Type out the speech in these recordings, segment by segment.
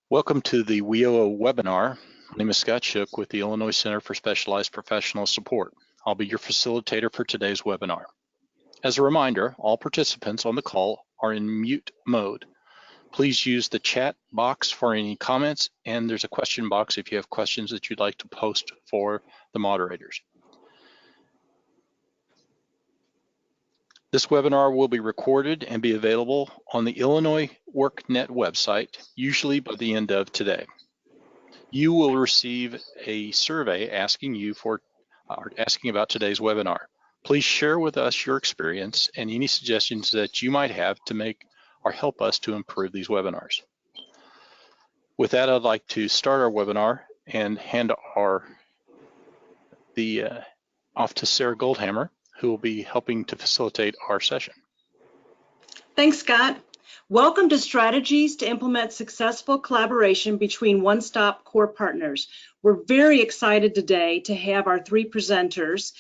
Welcome to the WIOA webinar. My name is Scott Shook with the Illinois Center for Specialized Professional Support. I'll be your facilitator for today's webinar. As a reminder, all participants on the call are in mute mode. Please use the chat box for any comments, and there's a question box if you have questions that you'd like to post for the moderators. This webinar will be recorded and be available on the Illinois WorkNet website, usually by the end of today. You will receive a survey asking about today's webinar. Please share with us your experience and any suggestions that you might have to make or help us to improve these webinars. With that, I'd like to start our webinar and hand off to Sarah Goldhammer, who will be helping to facilitate our session. Thanks, Scott. Welcome to Strategies to Implement Successful Collaboration Between One-Stop Core Partners. We're very excited today to have our three presenters.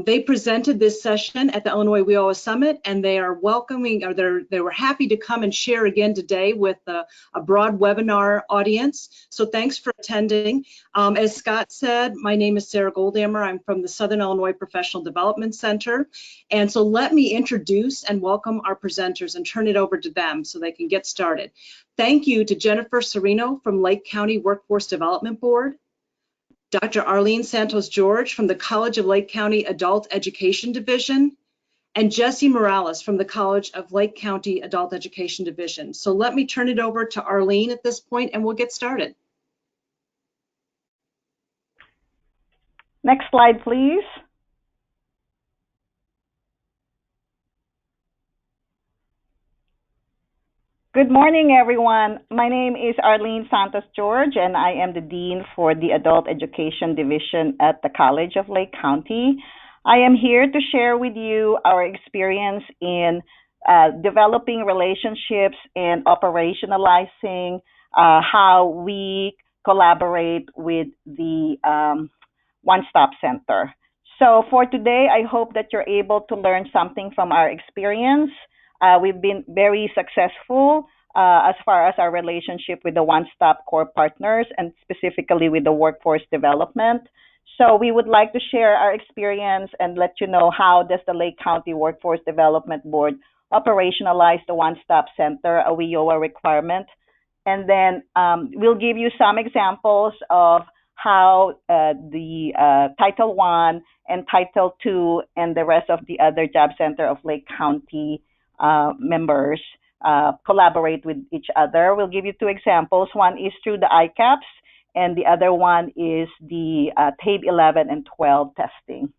They presented this session at the Illinois WIOA Summit, and they are welcoming, or they were happy to come and share again today with a broad webinar audience. So thanks for attending. As Scott said, my name is Sarah Goldhammer. I'm from the Southern Illinois Professional Development Center. And so let me introduce and welcome our presenters and turn it over to them so they can get started. Thank you to Jennifer Serino from Lake County Workforce Development Board, Dr. Arlene Santos-George from the College of Lake County Adult Education Division, and Jesse Morales from the College of Lake County Adult Education Division. So let me turn it over to Arlene at this point and we'll get started. Next slide, please. Good morning, everyone. My name is Arlene Santos-George, and I am the Dean for the Adult Education Division at the College of Lake County. I am here to share with you our experience in developing relationships and operationalizing how we collaborate with the One-Stop Center. So for today, I hope that you're able to learn something from our experience. We've been very successful as far as our relationship with the One-Stop Core Partners and specifically with the workforce development. So we would like to share our experience and let you know how does the Lake County Workforce Development Board operationalize the One-Stop Center, a WIOA requirement. And then we'll give you some examples of how the Title I and Title II and the rest of the other Job Center of Lake County members collaborate with each other. We'll give you two examples. One is through the ICAPs, and the other one is the TABE 11 and 12 testing.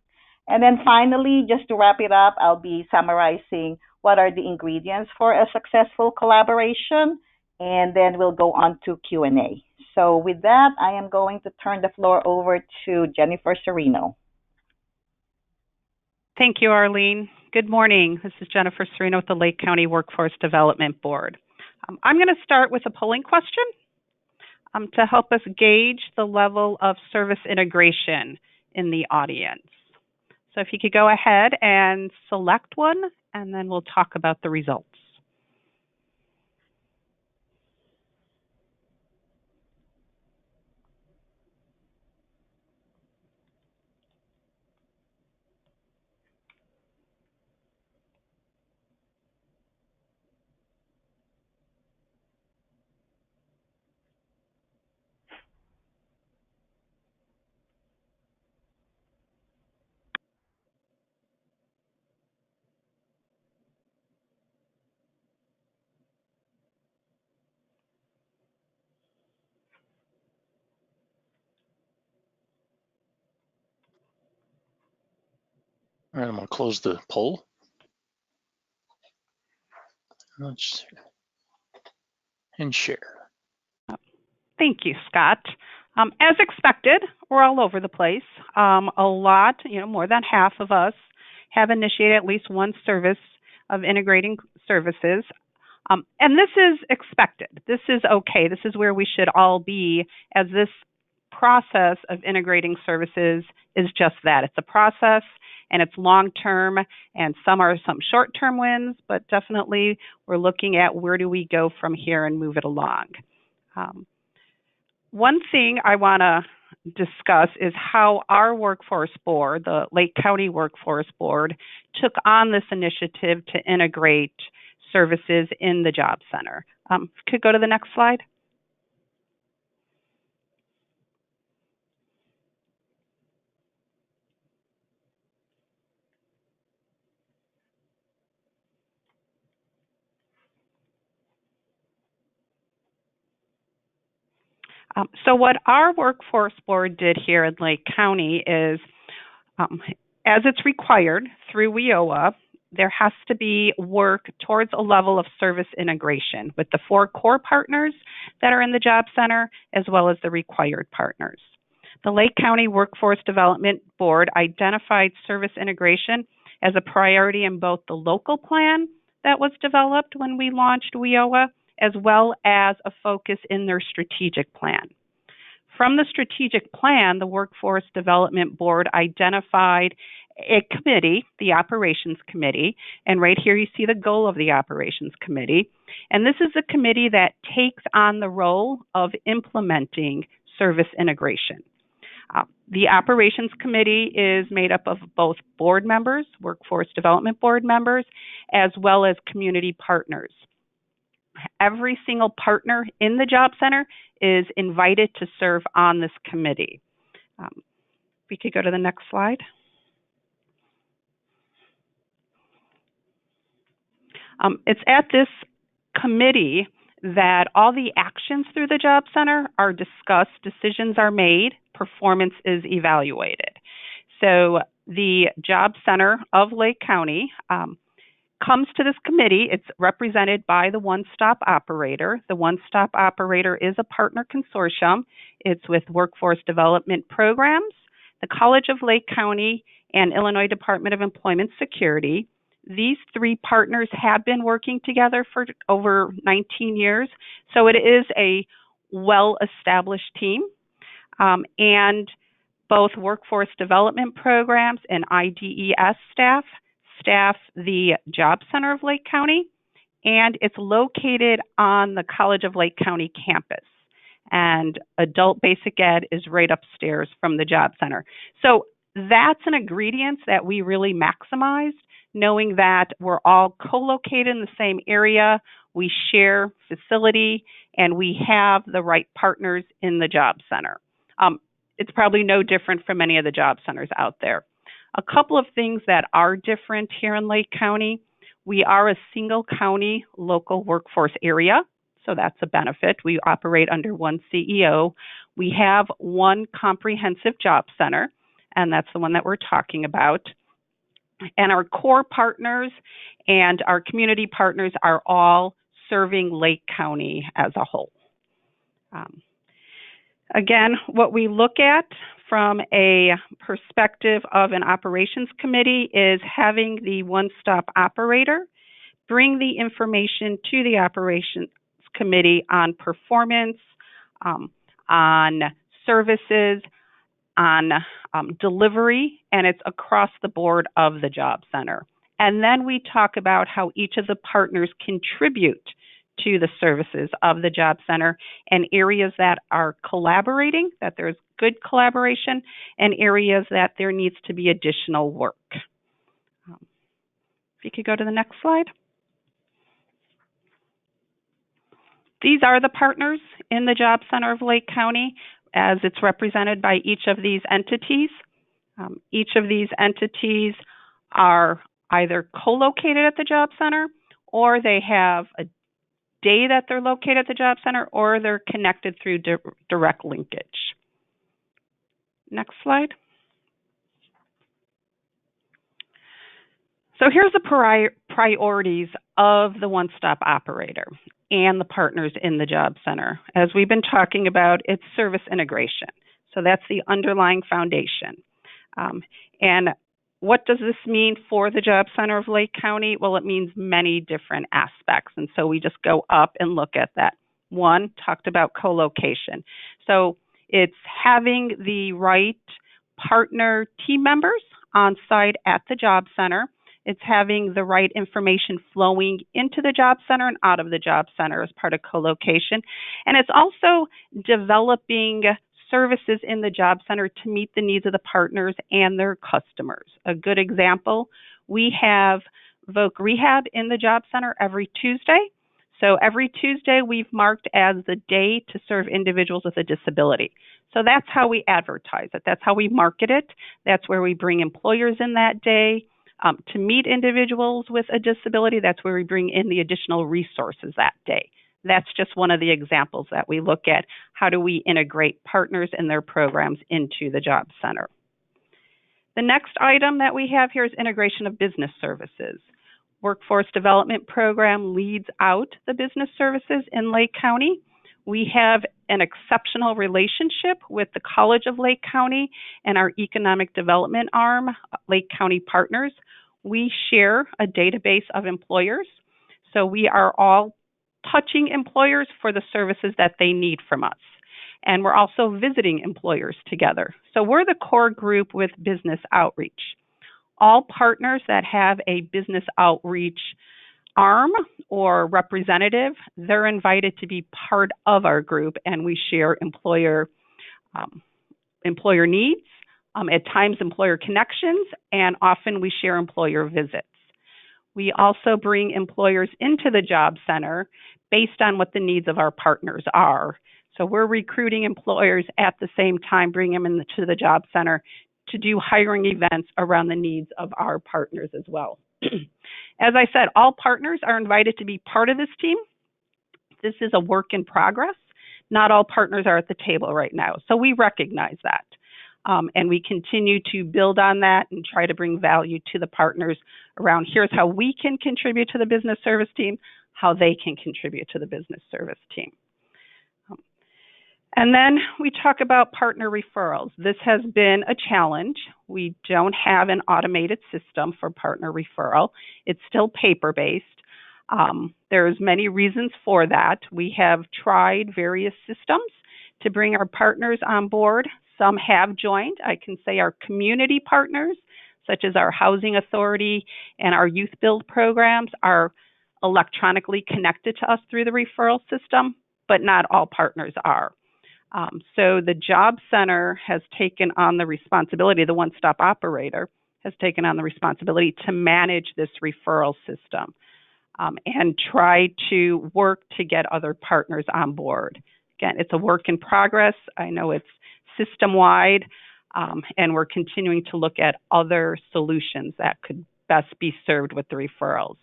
And then finally, just to wrap it up, I'll be summarizing what are the ingredients for a successful collaboration, and then we'll go on to Q&A. So with that, I am going to turn the floor over to Jennifer Serino. Thank you, Arlene. Good morning. This is Jennifer Serino with the Lake County Workforce Development Board. I'm going to start with a polling question to help us gauge the level of service integration in the audience. So if you could go ahead and select one, and then we'll talk about the results. All right, I'm going to close the poll. And share. Thank you, Scott. As expected, we're all over the place. A lot, more than half of us have initiated at least one service of integrating services. And this is expected. This is okay. This is where we should all be, as this process of integrating services is just that. It's a process, and it's long-term, and some short-term wins, but definitely we're looking at where do we go from here and move it along. One thing I want to discuss is how our workforce board, the Lake County Workforce Board, took on this initiative to integrate services in the Job Center. Could go to the next slide. So what our workforce board did here in Lake County is, as it's required through WIOA, there has to be work towards a level of service integration with the 4 core partners that are in the Job Center, as well as the required partners. The Lake County Workforce Development Board identified service integration as a priority in both the local plan that was developed when we launched WIOA, as well as a focus in their strategic plan. From the strategic plan, the Workforce Development Board identified a committee, the Operations Committee, and right here you see the goal of the Operations Committee. And this is a committee that takes on the role of implementing service integration. The Operations Committee is made up of both board members, Workforce Development Board members, as well as community partners. Every single partner in the Job Center is invited to serve on this committee. We could go to the next slide. It's at this committee that all the actions through the Job Center are discussed, decisions are made, performance is evaluated. So the Job Center of Lake County comes to this committee. It's represented by the one-stop operator. The one-stop operator is a partner consortium. It's with Workforce Development Programs, the College of Lake County, and Illinois Department of Employment Security. These 3 partners have been working together for over 19 years, so it is a well-established team. And both Workforce Development Programs and IDES staff the Job Center of Lake County, and it's located on the College of Lake County campus. And Adult Basic Ed is right upstairs from the Job Center. So that's an ingredient that we really maximized, knowing that we're all co-located in the same area, we share facility, and we have the right partners in the Job Center. It's probably no different from any of the job centers out there. A couple of things that are different here in Lake County: we are a single county local workforce area, so that's a benefit. We operate under one CEO. We have one comprehensive job center, and that's the one that we're talking about. And our core partners and our community partners are all serving Lake County as a whole. Again, what we look at from a perspective of an operations committee is having the one-stop operator bring the information to the operations committee on performance, on services, on delivery, and it's across the board of the job center. And then we talk about how each of the partners contribute to the services of the job center, and areas that are collaborating, that there's good collaboration, and areas that there needs to be additional work. If you could go to the next slide. These are the partners in the Job Center of Lake County as it's represented by each of these entities. Each of these entities are either co-located at the Job Center, or they have a day that they're located at the Job Center, or they're connected through direct linkage. Next slide. So here's the priorities of the one-stop operator and the partners in the job center. As we've been talking about, it's service integration. So that's the underlying foundation. And what does this mean for the Job Center of Lake County? Well, it means many different aspects. And so we just go up and look at that. One, talked about co-location. So it's having the right partner team members on site at the job center. It's having the right information flowing into the job center and out of the job center as part of co-location. And it's also developing services in the job center to meet the needs of the partners and their customers. A good example, we have Voc Rehab in the job center every Tuesday. So every Tuesday we've marked as the day to serve individuals with a disability. So that's how we advertise it. That's how we market it. That's where we bring employers in that day to meet individuals with a disability. That's where we bring in the additional resources that day. That's just one of the examples that we look at. How do we integrate partners and their programs into the job center? The next item that we have here is integration of business services. Workforce Development Program leads out the business services in Lake County. We have an exceptional relationship with the College of Lake County and our economic development arm, Lake County Partners. We share a database of employers, so we are all touching employers for the services that they need from us. And we're also visiting employers together. So we're the core group with business outreach. All partners that have a business outreach arm or representative, they're invited to be part of our group, and we share employer needs, at times employer connections, and often we share employer visits. We also bring employers into the job center based on what the needs of our partners are. So we're recruiting employers at the same time, bring them into the job center to do hiring events around the needs of our partners as well. As I said, all partners are invited to be part of this team. This is a work in progress. Not all partners are at the table right now, so we recognize that. And we continue to build on that and try to bring value to the partners around here's how we can contribute to the business service team, how they can contribute to the business service team. And then we talk about partner referrals. This has been a challenge. We don't have an automated system for partner referral. It's still paper-based. There's many reasons for that. We have tried various systems to bring our partners on board. Some have joined. I can say our community partners, such as our housing authority and our youth build programs, are electronically connected to us through the referral system, but not all partners are. So the job center has taken on the responsibility, the one-stop operator has taken on the responsibility to manage this referral system and try to work to get other partners on board. Again, it's a work in progress. I know it's system-wide, and we're continuing to look at other solutions that could best be served with the referrals.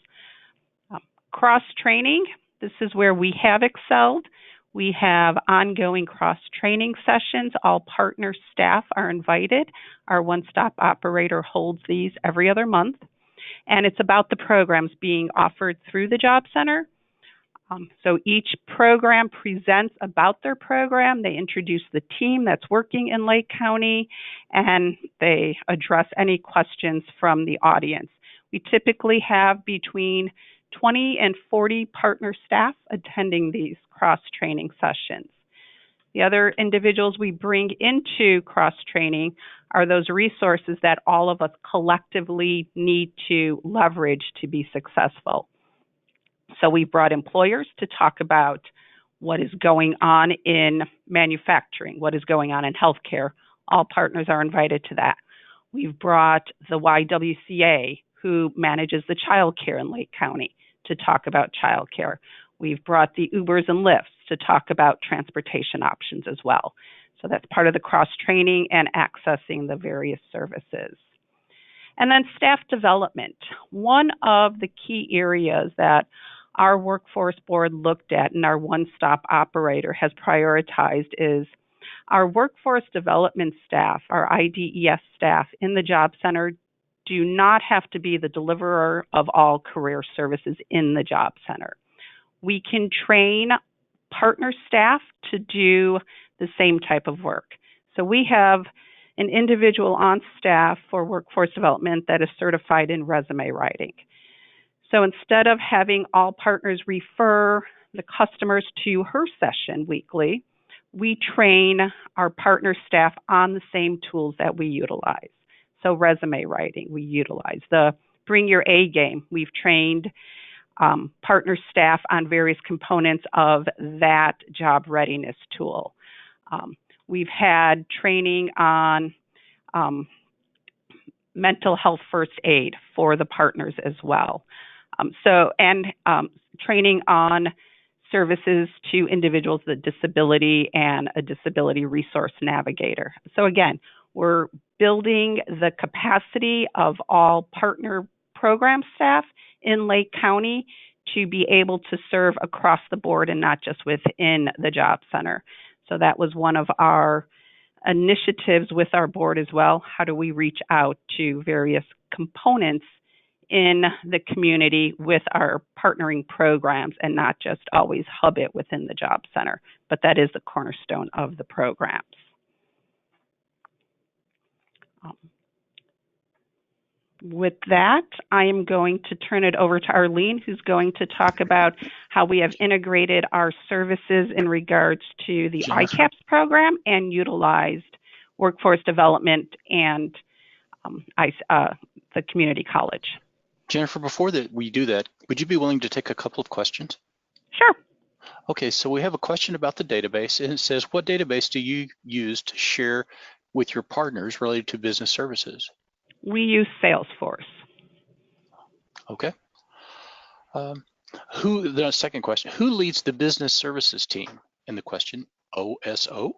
Cross-training, this is where we have excelled. We have ongoing cross-training sessions. All partner staff are invited. Our one-stop operator holds these every other month. And it's about the programs being offered through the job center. So each program presents about their program. They introduce the team that's working in Lake County, and they address any questions from the audience. We typically have between 20 and 40 partner staff attending these cross-training sessions. The other individuals we bring into cross-training are those resources that all of us collectively need to leverage to be successful. So we've brought employers to talk about what is going on in manufacturing, what is going on in healthcare. All partners are invited to that. We've brought the YWCA, who manages the child care in Lake County, to talk about child care. We've brought the Ubers and Lyfts to talk about transportation options as well. So that's part of the cross-training and accessing the various services. And then staff development. One of the key areas that our workforce board looked at and our one-stop operator has prioritized is our workforce development staff, our IDES staff in the job center, do not have to be the deliverer of all career services in the job center. We can train partner staff to do the same type of work. So we have an individual on staff for workforce development that is certified in resume writing. So instead of having all partners refer the customers to her session weekly, we train our partner staff on the same tools that we utilize. So resume writing, we utilize the bring your A game. We've trained partner staff on various components of that job readiness tool. We've had training on mental health first aid for the partners as well. Training on services to individuals with a disability and a disability resource navigator. So again, we're building the capacity of all partner program staff in Lake County to be able to serve across the board and not just within the job center. So that was one of our initiatives with our board as well. How do we reach out to various components in the community with our partnering programs and not just always hub it within the job center, but that is the cornerstone of the programs. With that, I am going to turn it over to Arlene, who's going to talk about how we have integrated our services in regards to the ICAPS program and utilized workforce development and the community college. Jennifer, before we do that, would you be willing to take a couple of questions? Sure. Okay, so we have a question about the database, and it says, what database do you use to share with your partners related to business services? We use Salesforce. Okay. The second question, who leads the business services team? And the question, OSO?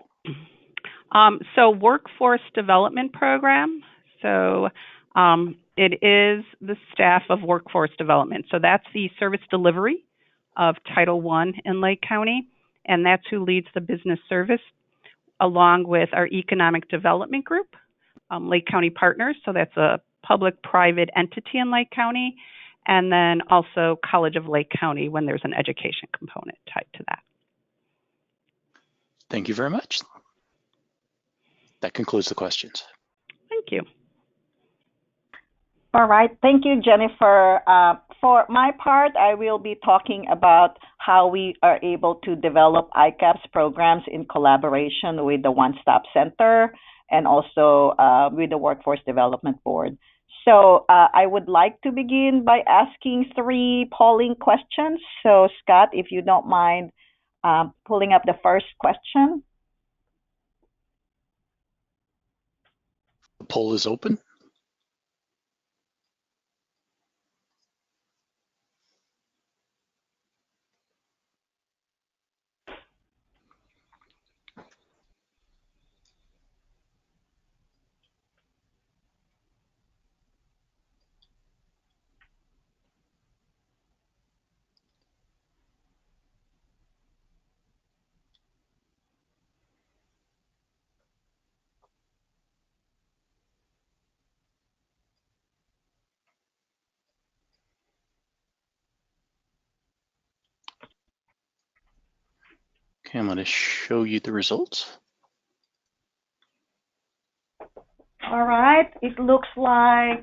So workforce development program. So it is the staff of workforce development. So that's the service delivery of Title I in Lake County, and that's who leads the business service, along with our economic development group, Lake County Partners. So that's a public-private entity in Lake County, and then also College of Lake County when there's an education component tied to that. Thank you very much. That concludes the questions. Thank you. All right, thank you, Jennifer. For my part, I will be talking about how we are able to develop ICAPS programs in collaboration with the One Stop Center and also with the Workforce Development Board. So I would like to begin by asking 3 polling questions. So Scott, if you don't mind pulling up the first question. The poll is open. Okay, I'm going to show you the results. All right, it looks like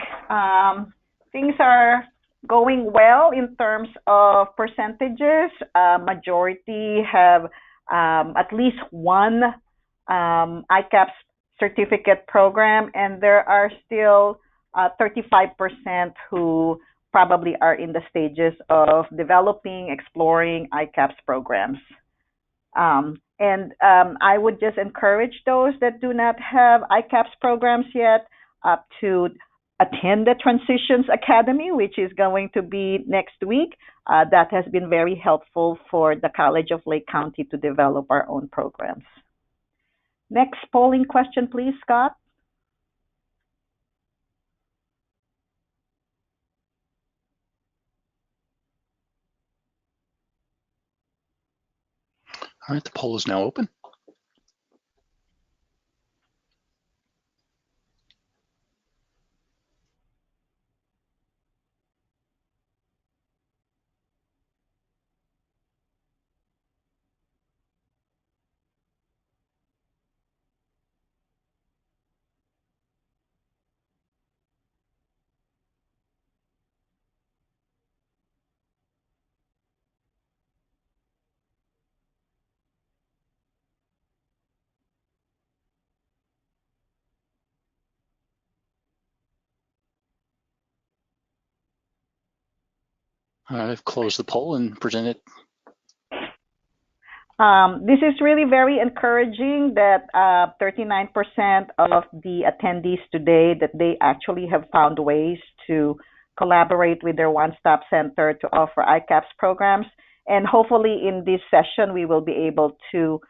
things are going well in terms of percentages. Majority have at least one ICAPS certificate program, and there are still 35% who probably are in the stages of developing, exploring ICAPS programs. I would just encourage those that do not have ICAPS programs yet to attend the Transitions Academy, which is going to be next week. That has been very helpful for the College of Lake County to develop our own programs. Next polling question, please, Scott. All right, the poll is now open. I've closed the poll and present it. This is really very encouraging that 39% of the attendees today that they actually have found ways to collaborate with their one-stop center to offer ICAPS programs. And hopefully in this session, we will be able to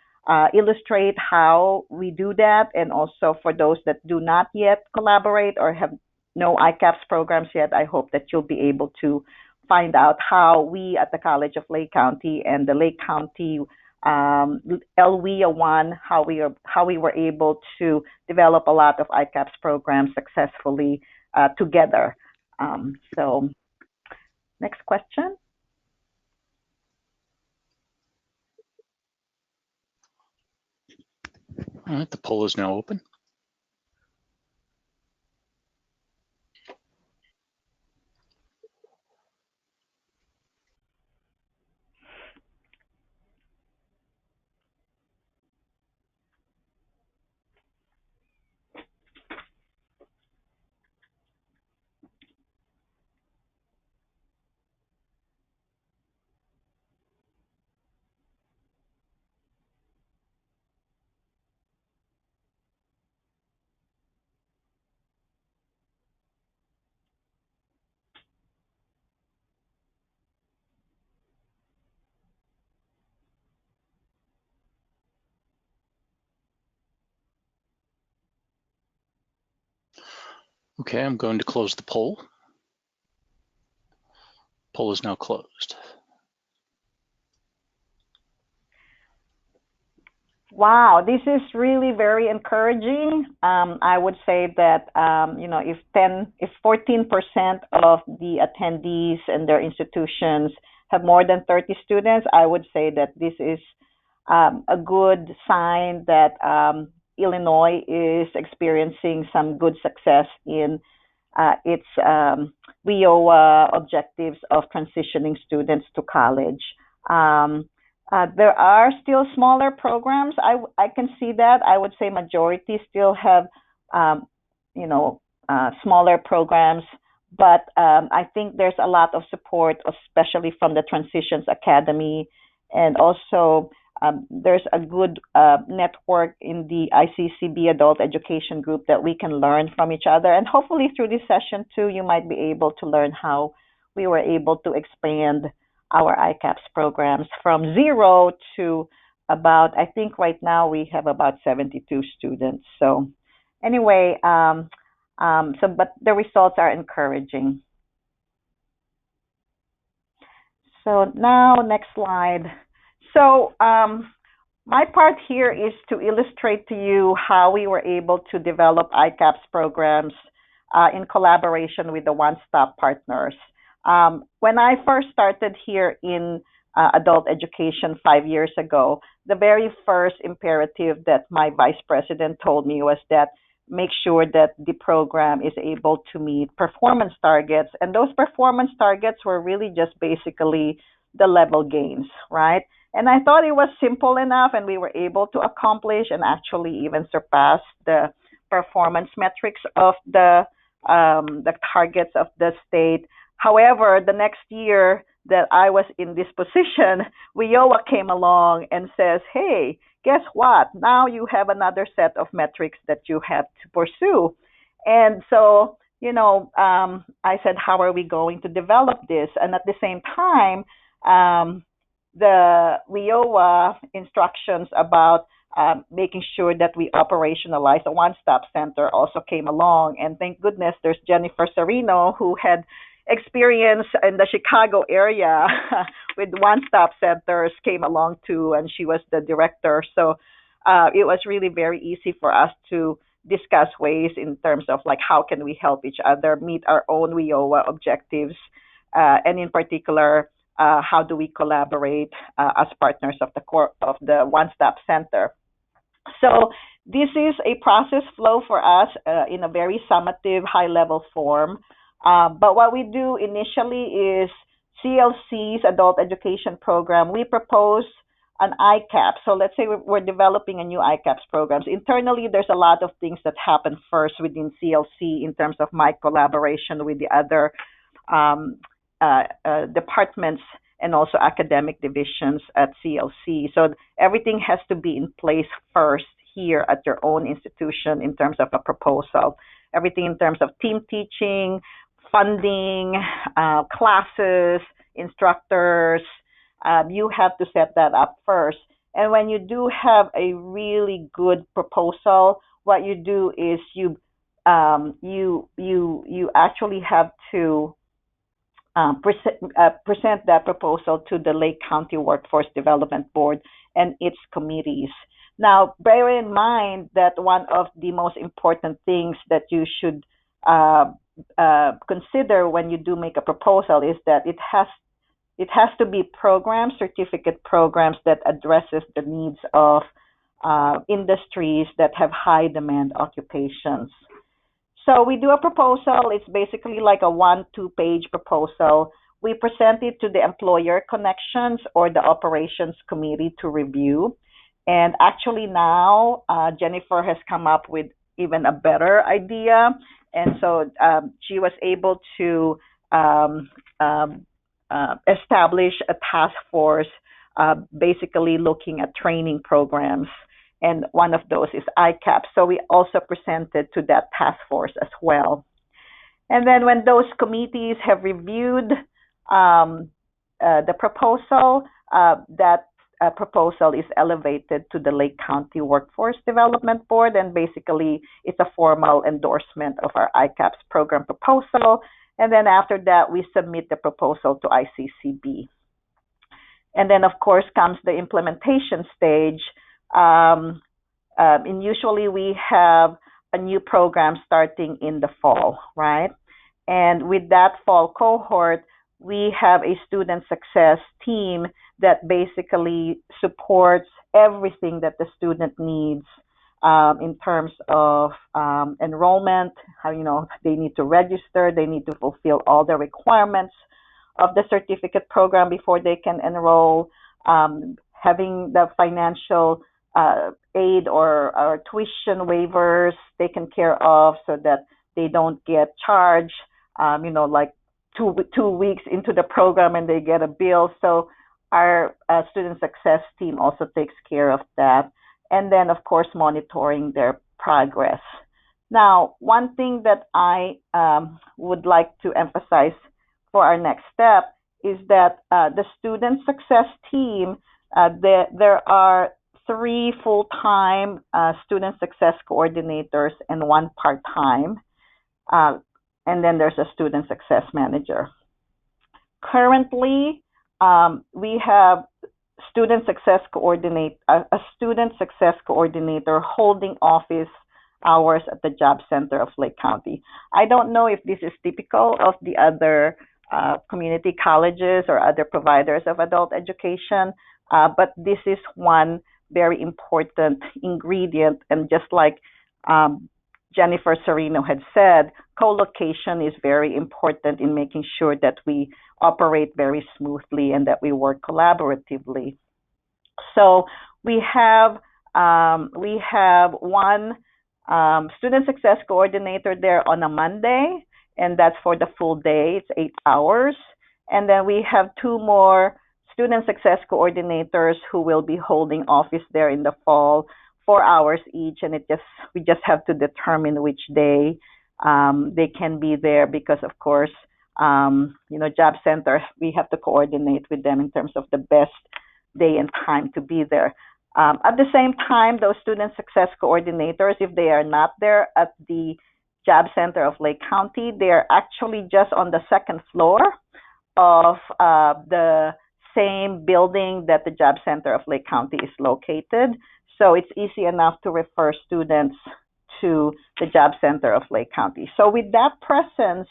illustrate how we do that. And also for those that do not yet collaborate or have no ICAPS programs yet, I hope that you'll be able to find out how we at the College of Lake County and the Lake County LWIA 1, how we were able to develop a lot of ICAPS programs successfully together. So next question. All right, the poll is now open. Okay, I'm going to close the poll. Poll is now closed. Wow, this is really very encouraging. I would say that if 14% of the attendees and their institutions have more than 30 students, I would say that this is a good sign that Illinois is experiencing some good success in its WIOA objectives of transitioning students to college. There are still smaller programs. I can see that. I would say majority still have, smaller programs, but I think there's a lot of support, especially from the Transitions Academy, and also there's a good network in the ICCB Adult Education Group that we can learn from each other. And hopefully through this session too, you might be able to learn how we were able to expand our ICAPS programs from 0 to about, I think right now we have about 72 students. So anyway, but the results are encouraging. So now next slide. So my part here is to illustrate to you how we were able to develop ICAPS programs in collaboration with the one-stop partners. When I first started here in adult education 5 years ago, the very first imperative that my vice president told me was that make sure that the program is able to meet performance targets. And those performance targets were really just basically the level gains, right? And I thought it was simple enough, and we were able to accomplish and actually even surpass the performance metrics of the targets of the state. However, the next year that I was in this position, WIOA came along and says, hey, guess what? Now you have another set of metrics that you have to pursue. And so, I said, how are we going to develop this? And at the same time, the WIOA instructions about making sure that we operationalize a one-stop center also came along. And thank goodness there's Jennifer Serino, who had experience in the Chicago area with one-stop centers, came along too, and she was the director. So it was really very easy for us to discuss ways in terms of like how can we help each other meet our own WIOA objectives, and in particular, how do we collaborate as partners of the one-stop center. So this is a process flow for us in a very summative, high-level form. But what we do initially is CLC's adult education program. We propose an ICAP. So let's say we're developing a new ICAPS programs. Internally, there's a lot of things that happen first within CLC in terms of my collaboration with the other departments and also academic divisions at CLC. So everything has to be in place first here at your own institution in terms of a proposal. Everything in terms of team teaching, funding, classes, instructors, you have to set that up first. And when you do have a really good proposal, what you do is you actually have to present that proposal to the Lake County Workforce Development Board and its committees. Now, bear in mind that one of the most important things that you should consider when you do make a proposal is that it has to be programs, certificate programs that addresses the needs of industries that have high demand occupations. So we do a proposal. It's basically like a 1-2 page proposal. We present it to the employer connections or the operations committee to review. And actually now Jennifer has come up with even a better idea. And so she was able to establish a task force basically looking at training programs. And one of those is ICAP. So we also presented to that task force as well. And then when those committees have reviewed the proposal, that proposal is elevated to the Lake County Workforce Development Board, and basically it's a formal endorsement of our ICAP's program proposal. And then after that, we submit the proposal to ICCB. And then, of course, comes the implementation stage. And usually we have a new program starting in the fall, right? And with that fall cohort, we have a student success team that basically supports everything that the student needs in terms of enrollment, how, they need to register, they need to fulfill all the requirements of the certificate program before they can enroll, having the financial aid or tuition waivers taken care of so that they don't get charged, like two weeks into the program and they get a bill. So our student success team also takes care of that. And then, of course, monitoring their progress. Now, one thing that I would like to emphasize for our next step is that the student success team, there are 3 full-time student success coordinators and 1 part-time. And then there's a student success manager. Currently, we have a student success coordinator holding office hours at the Job Center of Lake County. I don't know if this is typical of the other community colleges or other providers of adult education, but this is one very important ingredient. And just like Jennifer Serino had said, co-location is very important in making sure that we operate very smoothly and that we work collaboratively. So we have one student success coordinator there on a Monday, and that's for the full day. It's 8 hours. And then we have 2 more student success coordinators who will be holding office there in the fall, 4 hours each, and we just have to determine which day they can be there because, of course, Job Center, we have to coordinate with them in terms of the best day and time to be there. At the same time, those student success coordinators, if they are not there at the Job Center of Lake County, they are actually just on the 2nd floor of the same building that the Job Center of Lake County is located. So it's easy enough to refer students to the Job Center of Lake County. So with that presence,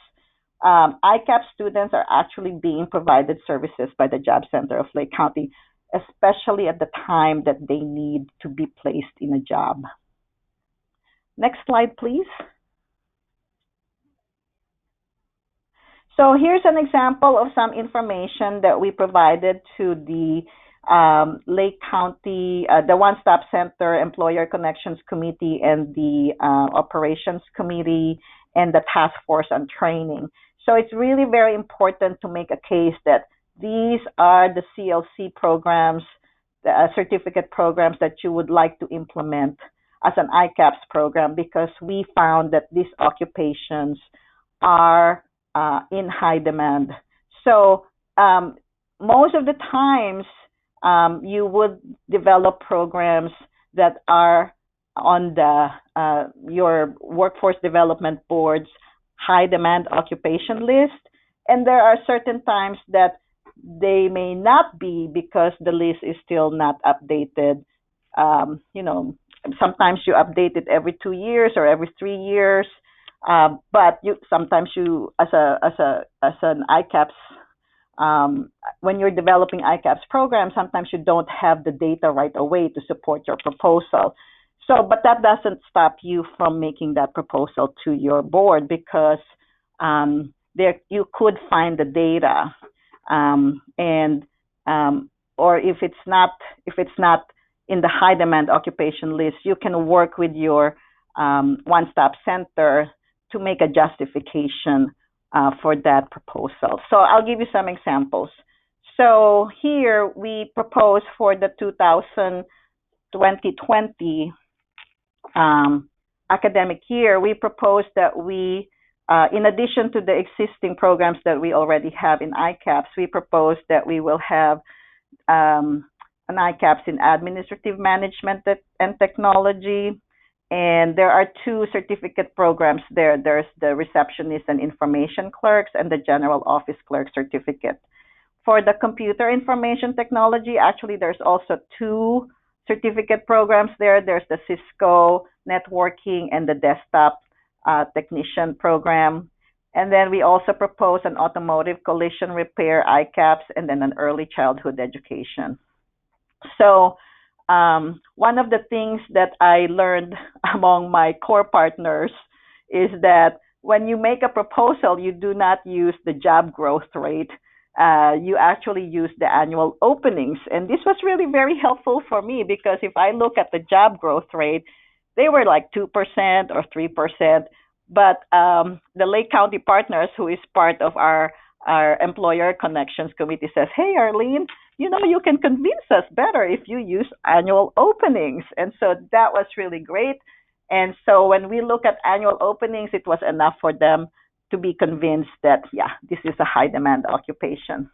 ICAP students are actually being provided services by the Job Center of Lake County, especially at the time that they need to be placed in a job. Next slide, please. So here's an example of some information that we provided to the Lake County, the One Stop Center Employer Connections Committee and the Operations Committee and the Task Force on Training. So it's really very important to make a case that these are the CLC programs, the certificate programs that you would like to implement as an ICAPS program, because we found that these occupations are in high demand. So most of the times you would develop programs that are on the your workforce development board's high demand occupation list, and there are certain times that they may not be because the list is still not updated. Sometimes you update it every 2 years or every 3 years, but sometimes you, as an ICAPS, when you're developing ICAPS program, sometimes you don't have the data right away to support your proposal. So, but that doesn't stop you from making that proposal to your board, because there you could find the data, or if it's not in the high demand occupation list, you can work with your one-stop center to make a justification for that proposal. So I'll give you some examples. So here we propose for the 2020 academic year, we propose that we, in addition to the existing programs that we already have in ICAPS, we propose that we will have an ICAPS in administrative management and technology. And there are 2 certificate programs there. There's the receptionist and information clerks and the general office clerk certificate. For the computer information technology, actually there's also 2 certificate programs there. There's the Cisco networking and the desktop technician program. And then we also propose an automotive collision repair ICAPS, and then an early childhood education. So one of the things that I learned among my core partners is that when you make a proposal, you do not use the job growth rate. You actually use the annual openings. And this was really very helpful for me, because if I look at the job growth rate, they were like 2% or 3%. But the Lake County Partners, who is part of our Employer Connections Committee, says, hey, Arlene, you can convince us better if you use annual openings. And so that was really great. And so when we look at annual openings, it was enough for them to be convinced that, yeah, this is a high demand occupation.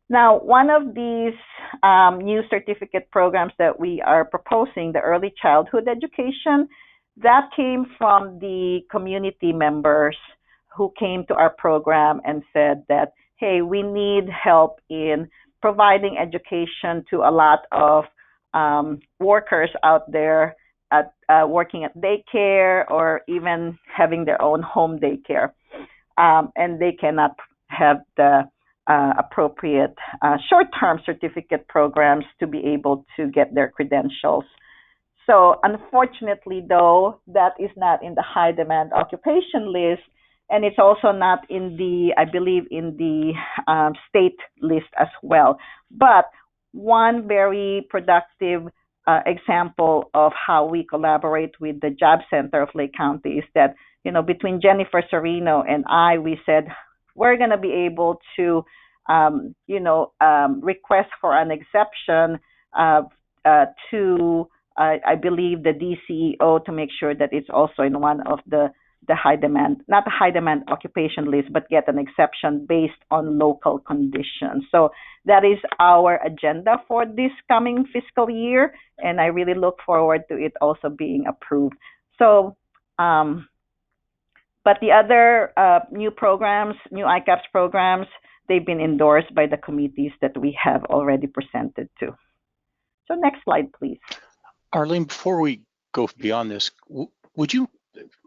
Now, one of these new certificate programs that we are proposing, the early childhood education, that came from the community members who came to our program and said that, hey, we need help in providing education to a lot of workers out there working at daycare or even having their own home daycare. And they cannot have the appropriate short-term certificate programs to be able to get their credentials. So unfortunately, though, that is not in the high demand occupation list, and it's also not in the, I believe, in the state list as well. But one very productive example of how we collaborate with the Job Center of Lake County is that, between Jennifer Serino and I, we said, we're going to be able to, request for an exception to, I believe, the DCEO to make sure that it's also in one of the high demand, not the high demand occupation list, but get an exception based on local conditions. So that is our agenda for this coming fiscal year, and I really look forward to it also being approved. So, but the other new programs, new ICAPS programs, they've been endorsed by the committees that we have already presented to. So next slide, please. Arlene, before we go beyond this, would you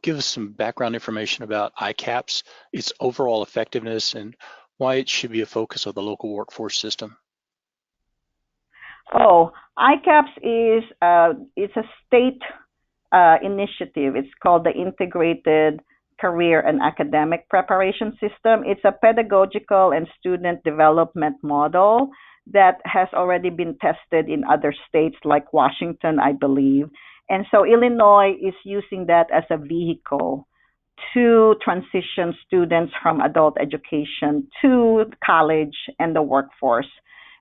give us some background information about ICAPS, its overall effectiveness, and why it should be a focus of the local workforce system? Oh, ICAPS is it's a state initiative. It's called the Integrated Career and Academic Preparation System. It's a pedagogical and student development model that has already been tested in other states like Washington, I believe. And so Illinois is using that as a vehicle to transition students from adult education to college and the workforce.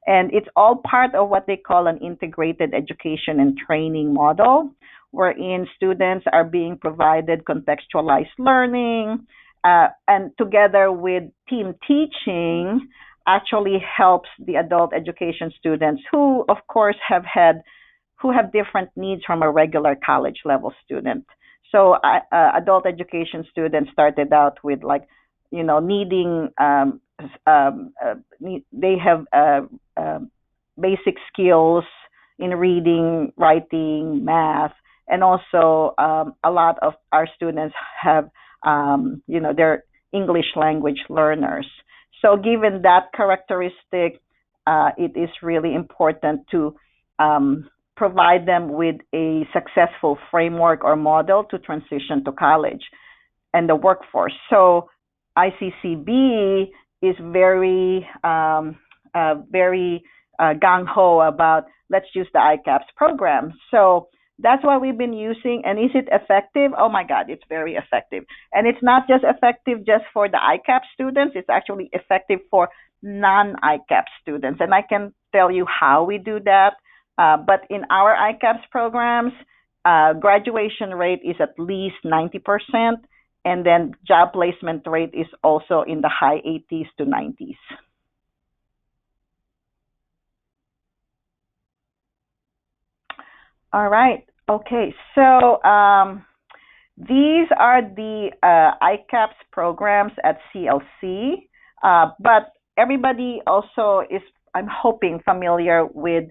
And it's all part of what they call an integrated education and training model, wherein students are being provided contextualized learning, and together with team teaching actually helps the adult education students who, of course, have different needs from a regular college level student. So adult education students started out with needing they have basic skills in reading, writing, math, and also a lot of our students have they're English language learners. So given that characteristic, it is really important to provide them with a successful framework or model to transition to college and the workforce. So ICCB is very gung-ho about let's use the ICAPS program. So that's what we've been using. And is it effective? Oh my God, it's very effective. And it's not just effective just for the ICAP students, it's actually effective for non-ICAP students. And I can tell you how we do that. But in our ICAPS programs, graduation rate is at least 90%, and then job placement rate is also in the high 80s to 90s. All right. Okay. So these are the ICAPS programs at CLC, but everybody also is, I'm hoping, familiar with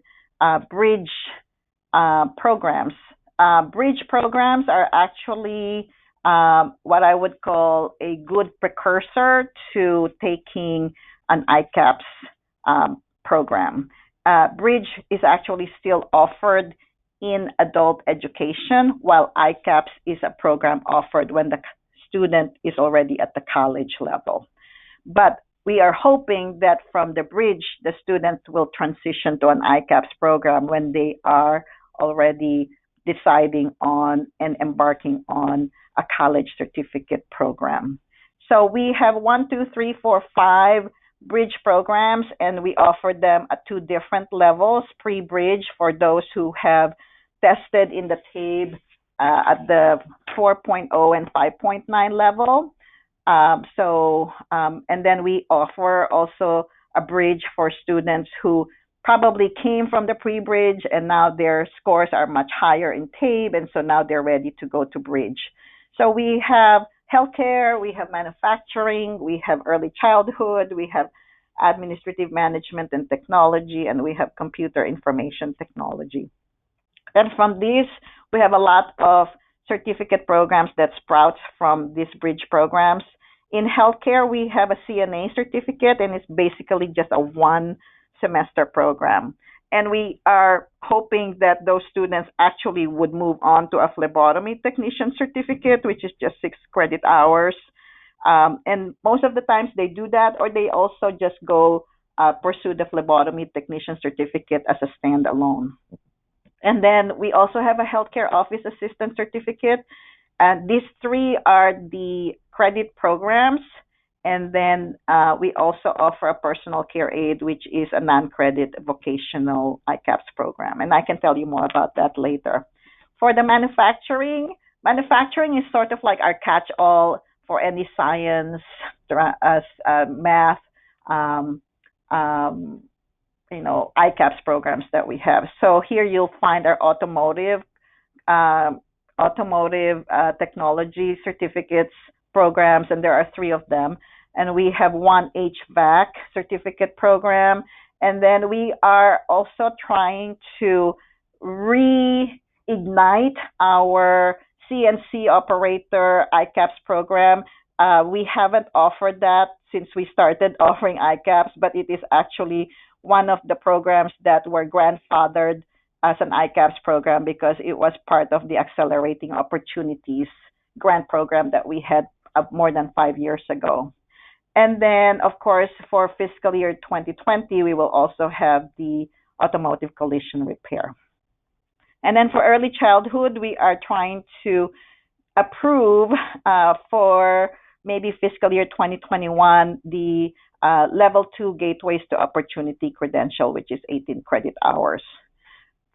bridge programs. Bridge programs are actually what I would call a good precursor to taking an ICAPS program. Bridge is actually still offered in adult education, while ICAPS is a program offered when the student is already at the college level. But we are hoping that from the bridge, the students will transition to an ICAPS program when they are already deciding on and embarking on a college certificate program. So we have 5 bridge programs, and we offer them at 2 different levels. Pre-bridge for those who have tested in the TABE at the 4.0 and 5.9 level. And then we offer also a bridge for students who probably came from the pre-bridge and now their scores are much higher in TABE, and so now they're ready to go to bridge. So we have healthcare, we have manufacturing, we have early childhood, we have administrative management and technology, and we have computer information technology. And from this, we have a lot of certificate programs that sprouts from these bridge programs. In healthcare, we have a CNA certificate, and it's basically just a 1-semester program. And we are hoping that those students actually would move on to a phlebotomy technician certificate, which is just 6 credit hours. And most of the times they do that, or they also just go pursue the phlebotomy technician certificate as a standalone. And then we also have a healthcare office assistant certificate. And these 3 are the credit programs. And then we also offer a personal care aide, which is a non-credit vocational ICAPS program. And I can tell you more about that later. For the manufacturing is sort of like our catch-all for any science, math, ICAPS programs that we have. So here you'll find our automotive technology certificates programs, and there are 3 of them. And we have 1 HVAC certificate program. And then we are also trying to reignite our CNC operator ICAPS program. We haven't offered that since we started offering ICAPS, but it is actually one of the programs that were grandfathered as an ICAPS program because it was part of the Accelerating Opportunities grant program that we had more than 5 years ago. And then, of course, for fiscal year 2020, we will also have the automotive collision repair. And then for early childhood, we are trying to approve for maybe fiscal year 2021 the level 2 Gateways to Opportunity credential, which is 18 credit hours.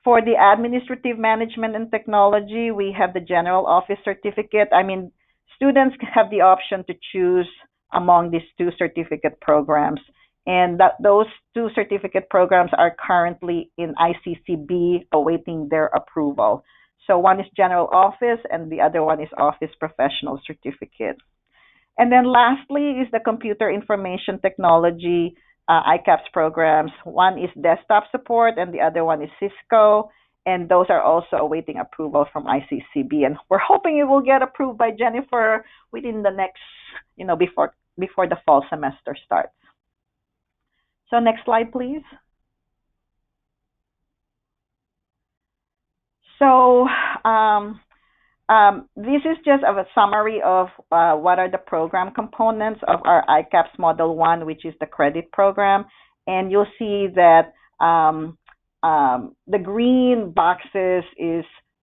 For the Administrative Management and Technology, we have the General Office Certificate. I mean, students have the option to choose among these 2 certificate programs. And those 2 certificate programs are currently in ICCB awaiting their approval. So one is General Office and the other one is Office Professional Certificate. And then lastly is the Computer Information Technology ICAP's programs. One is desktop support and the other one is Cisco. And those are also awaiting approval from ICCB. And we're hoping it will get approved by Jennifer within the next, before the fall semester starts. So next slide, please. So this is just a summary of what are the program components of our ICAP's Model 1, which is the credit program. And you'll see that the green boxes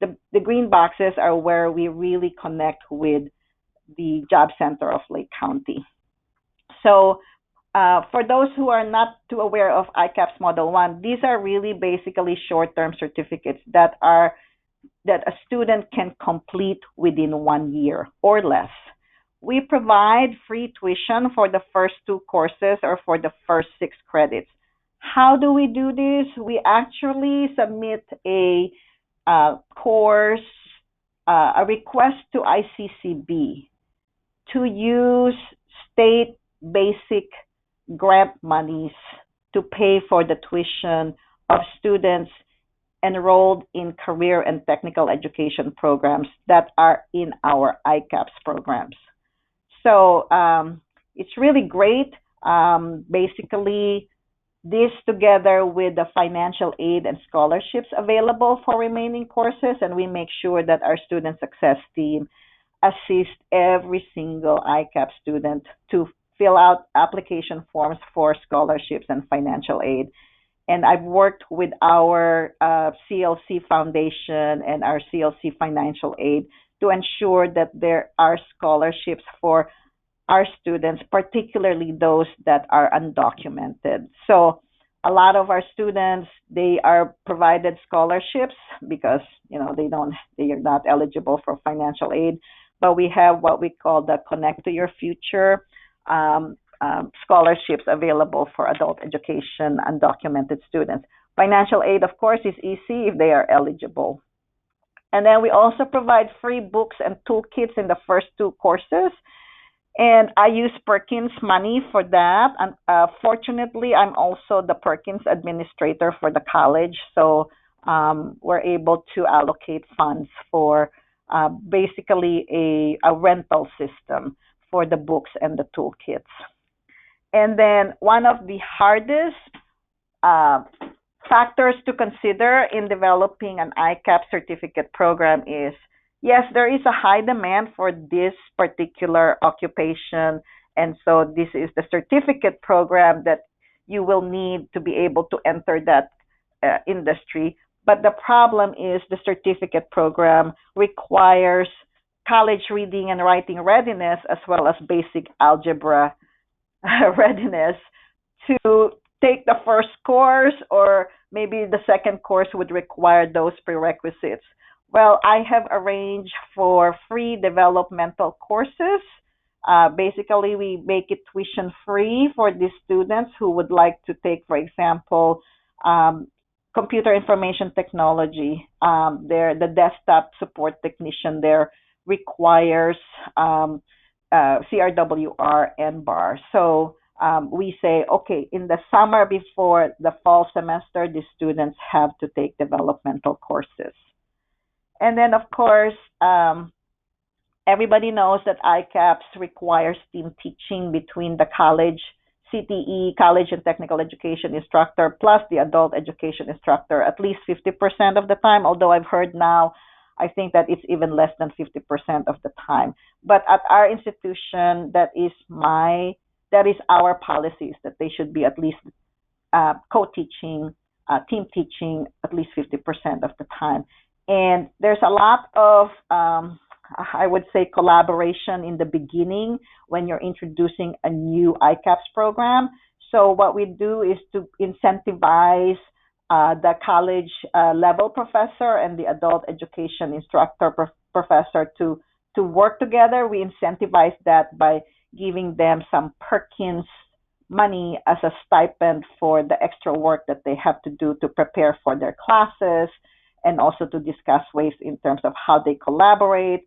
the green boxes are where we really connect with the Job Center of Lake County. So for those who are not too aware of ICAP's Model 1, these are really basically short-term certificates that a student can complete within 1 year or less. We provide free tuition for the first 2 courses or for the first 6 credits. How do we do this? We actually submit a course, a request to ICCB to use state basic grant monies to pay for the tuition of students enrolled in career and technical education programs that are in our ICAP's programs. So it's really great. Basically, this together with the financial aid and scholarships available for remaining courses, and we make sure that our student success team assists every single ICAP student to fill out application forms for scholarships and financial aid. And I've worked with our CLC Foundation and our CLC Financial Aid to ensure that there are scholarships for our students, particularly those that are undocumented. So a lot of our students, they are provided scholarships because they are not eligible for financial aid. But we have what we call the Connect to Your Future scholarships available for adult education undocumented students. Financial aid, of course, is easy if they are eligible. And then we also provide free books and toolkits in the first 2 courses. And I use Perkins money for that. And fortunately, I'm also the Perkins administrator for the college. So we're able to allocate funds for basically a rental system for the books and the toolkits. And then one of the hardest factors to consider in developing an ICAP certificate program is, yes, there is a high demand for this particular occupation. And so this is the certificate program that you will need to be able to enter that industry. But the problem is the certificate program requires college reading and writing readiness as well as basic algebra readiness to take the first course, or maybe the second course would require those prerequisites. Well, I have arranged for free developmental courses. Basically, we make it tuition free for these students who would like to take, for example, computer information technology. The desktop support technician there requires CRWR and BAR. So we say, okay, in the summer before the fall semester, the students have to take developmental courses. And then, of course, everybody knows that ICAPS requires team teaching between the college, CTE, college and technical education instructor, plus the adult education instructor, at least 50% of the time, although I've heard now, I think that it's even less than 50% of the time. But at our institution, that is our policies, that they should be at least co-teaching, team teaching at least 50% of the time. And there's a lot of I would say, collaboration in the beginning when you're introducing a new ICAPS program. So what we do is to incentivize the college level professor and the adult education instructor professor to work together. We incentivize that by giving them some Perkins money as a stipend for the extra work that they have to do to prepare for their classes, and also to discuss ways in terms of how they collaborate.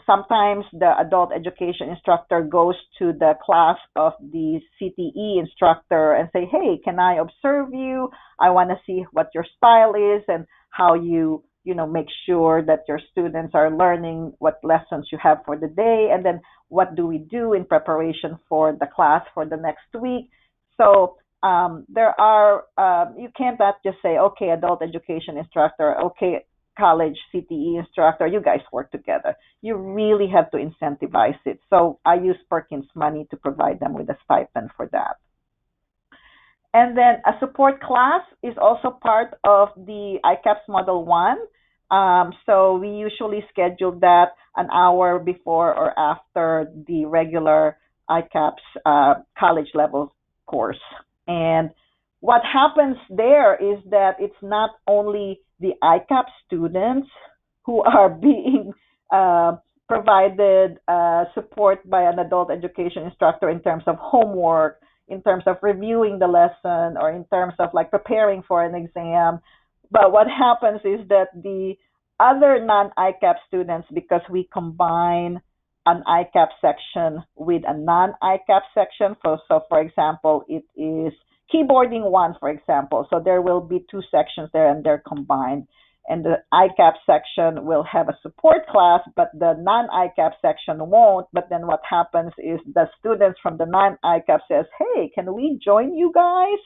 Sometimes the adult education instructor goes to the class of the CTE instructor and say, hey, can I observe you? I want to see what your style is and how you make sure that your students are learning what lessons you have for the day, and then what do we do in preparation for the class for the next week. So there are, you can't just say, okay, adult education instructor, okay, college CTE instructor, you guys work together. You really have to incentivize it. So I use Perkins money to provide them with a stipend for that. And then a support class is also part of the ICAPS Model 1. So we usually schedule that an hour before or after the regular ICAPS college level course. And what happens there is that it's not only the ICAP students who are being provided support by an adult education instructor in terms of homework, in terms of reviewing the lesson, or in terms of like preparing for an exam. But what happens is that the other non-ICAP students, because we combine an ICAP section with a non-ICAP section, so for example, it is keyboarding 1, for example. So there will be 2 sections there and they're combined. And the ICAP section will have a support class, but the non-ICAP section won't. But then what happens is the students from the non-ICAP says, hey, can we join you guys?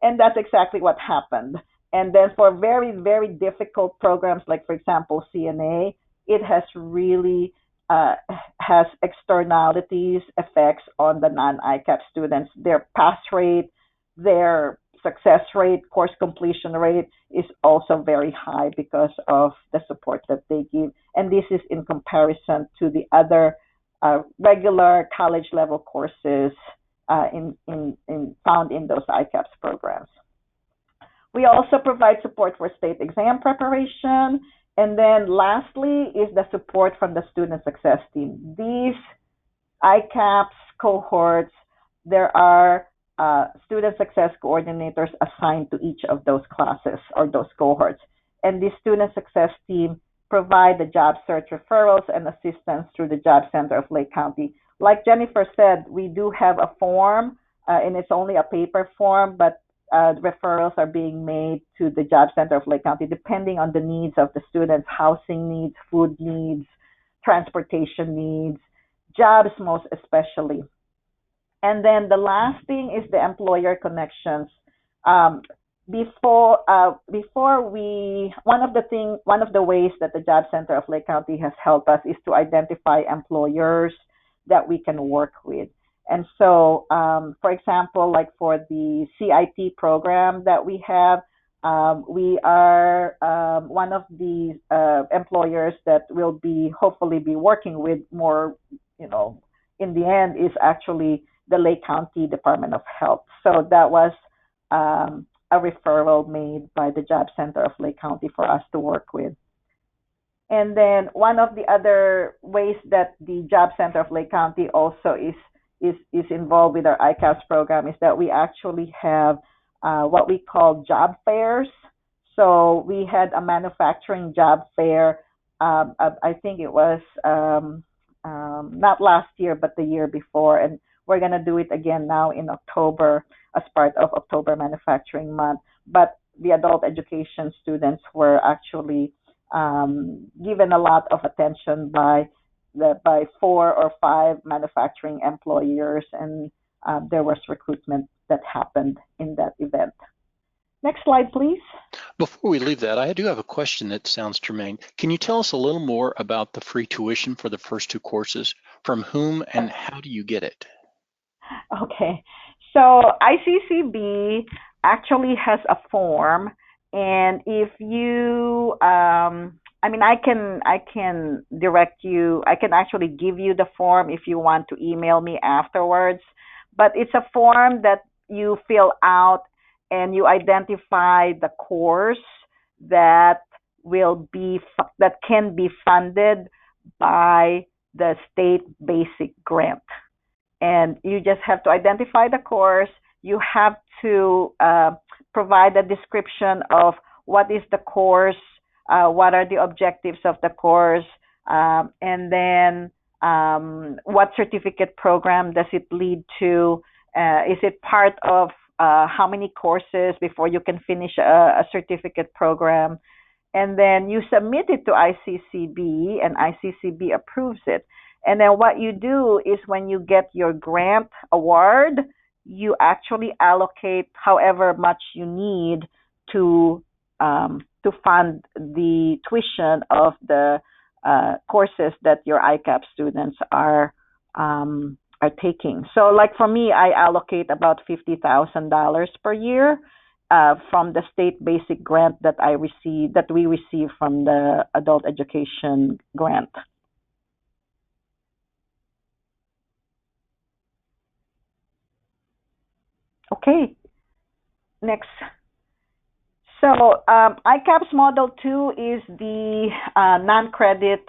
And that's exactly what happened. And then for very, very difficult programs, like, for example, CNA, it has really has externalities, effects on the non-ICAP students. Their pass rate, their success rate, course completion rate is also very high because of the support that they give. And this is in comparison to the other regular college level courses found in those ICAPS programs. We also provide support for state exam preparation. And then lastly is the support from the student success team. These ICAPS cohorts, there are student success coordinators assigned to each of those classes or those cohorts. And the student success team provide the job search referrals and assistance through the Job Center of Lake County. Like Jennifer said, we do have a form, and it's only a paper form, but referrals are being made to the Job Center of Lake County depending on the needs of the students, housing needs, food needs, transportation needs, jobs most especially. And then the last thing is the employer connections. One of the ways that the Job Center of Lake County has helped us is to identify employers that we can work with. And so, for example, like for the CIT program that we have, we are one of the employers that will be hopefully be working with more, in the end is actually the Lake County Department of Health. So that was a referral made by the Job Center of Lake County for us to work with. And then one of the other ways that the Job Center of Lake County also is involved with our ICAPS program is that we actually have what we call job fairs. So we had a manufacturing job fair. I think it was not last year, but the year before. And we're going to do it again now in October as part of October Manufacturing Month. But the adult education students were actually given a lot of attention by 4 or 5 manufacturing employers, and there was recruitment that happened in that event. Next slide, please. Before we leave that, I do have a question that sounds germane. Can you tell us a little more about the free tuition for the first 2 courses? From whom and how do you get it? Okay, so ICCB actually has a form, and if you, I I mean, I can direct you. I can actually give you the form if you want to email me afterwards. But it's a form that you fill out and you identify the course that that can be funded by the state basic grant. And you just have to identify the course. You have to provide a description of what is the course, what are the objectives of the course, and then what certificate program does it lead to? Is it part of how many courses before you can finish a certificate program? And then you submit it to ICCB, and ICCB approves it. And then what you do is when you get your grant award, you actually allocate however much you need to fund the tuition of the courses that your ICAP students are taking. So, like for me, I allocate about $50,000 per year from the state basic grant that we receive from the adult education grant. Okay, next. So ICAP's Model 2 is the non-credit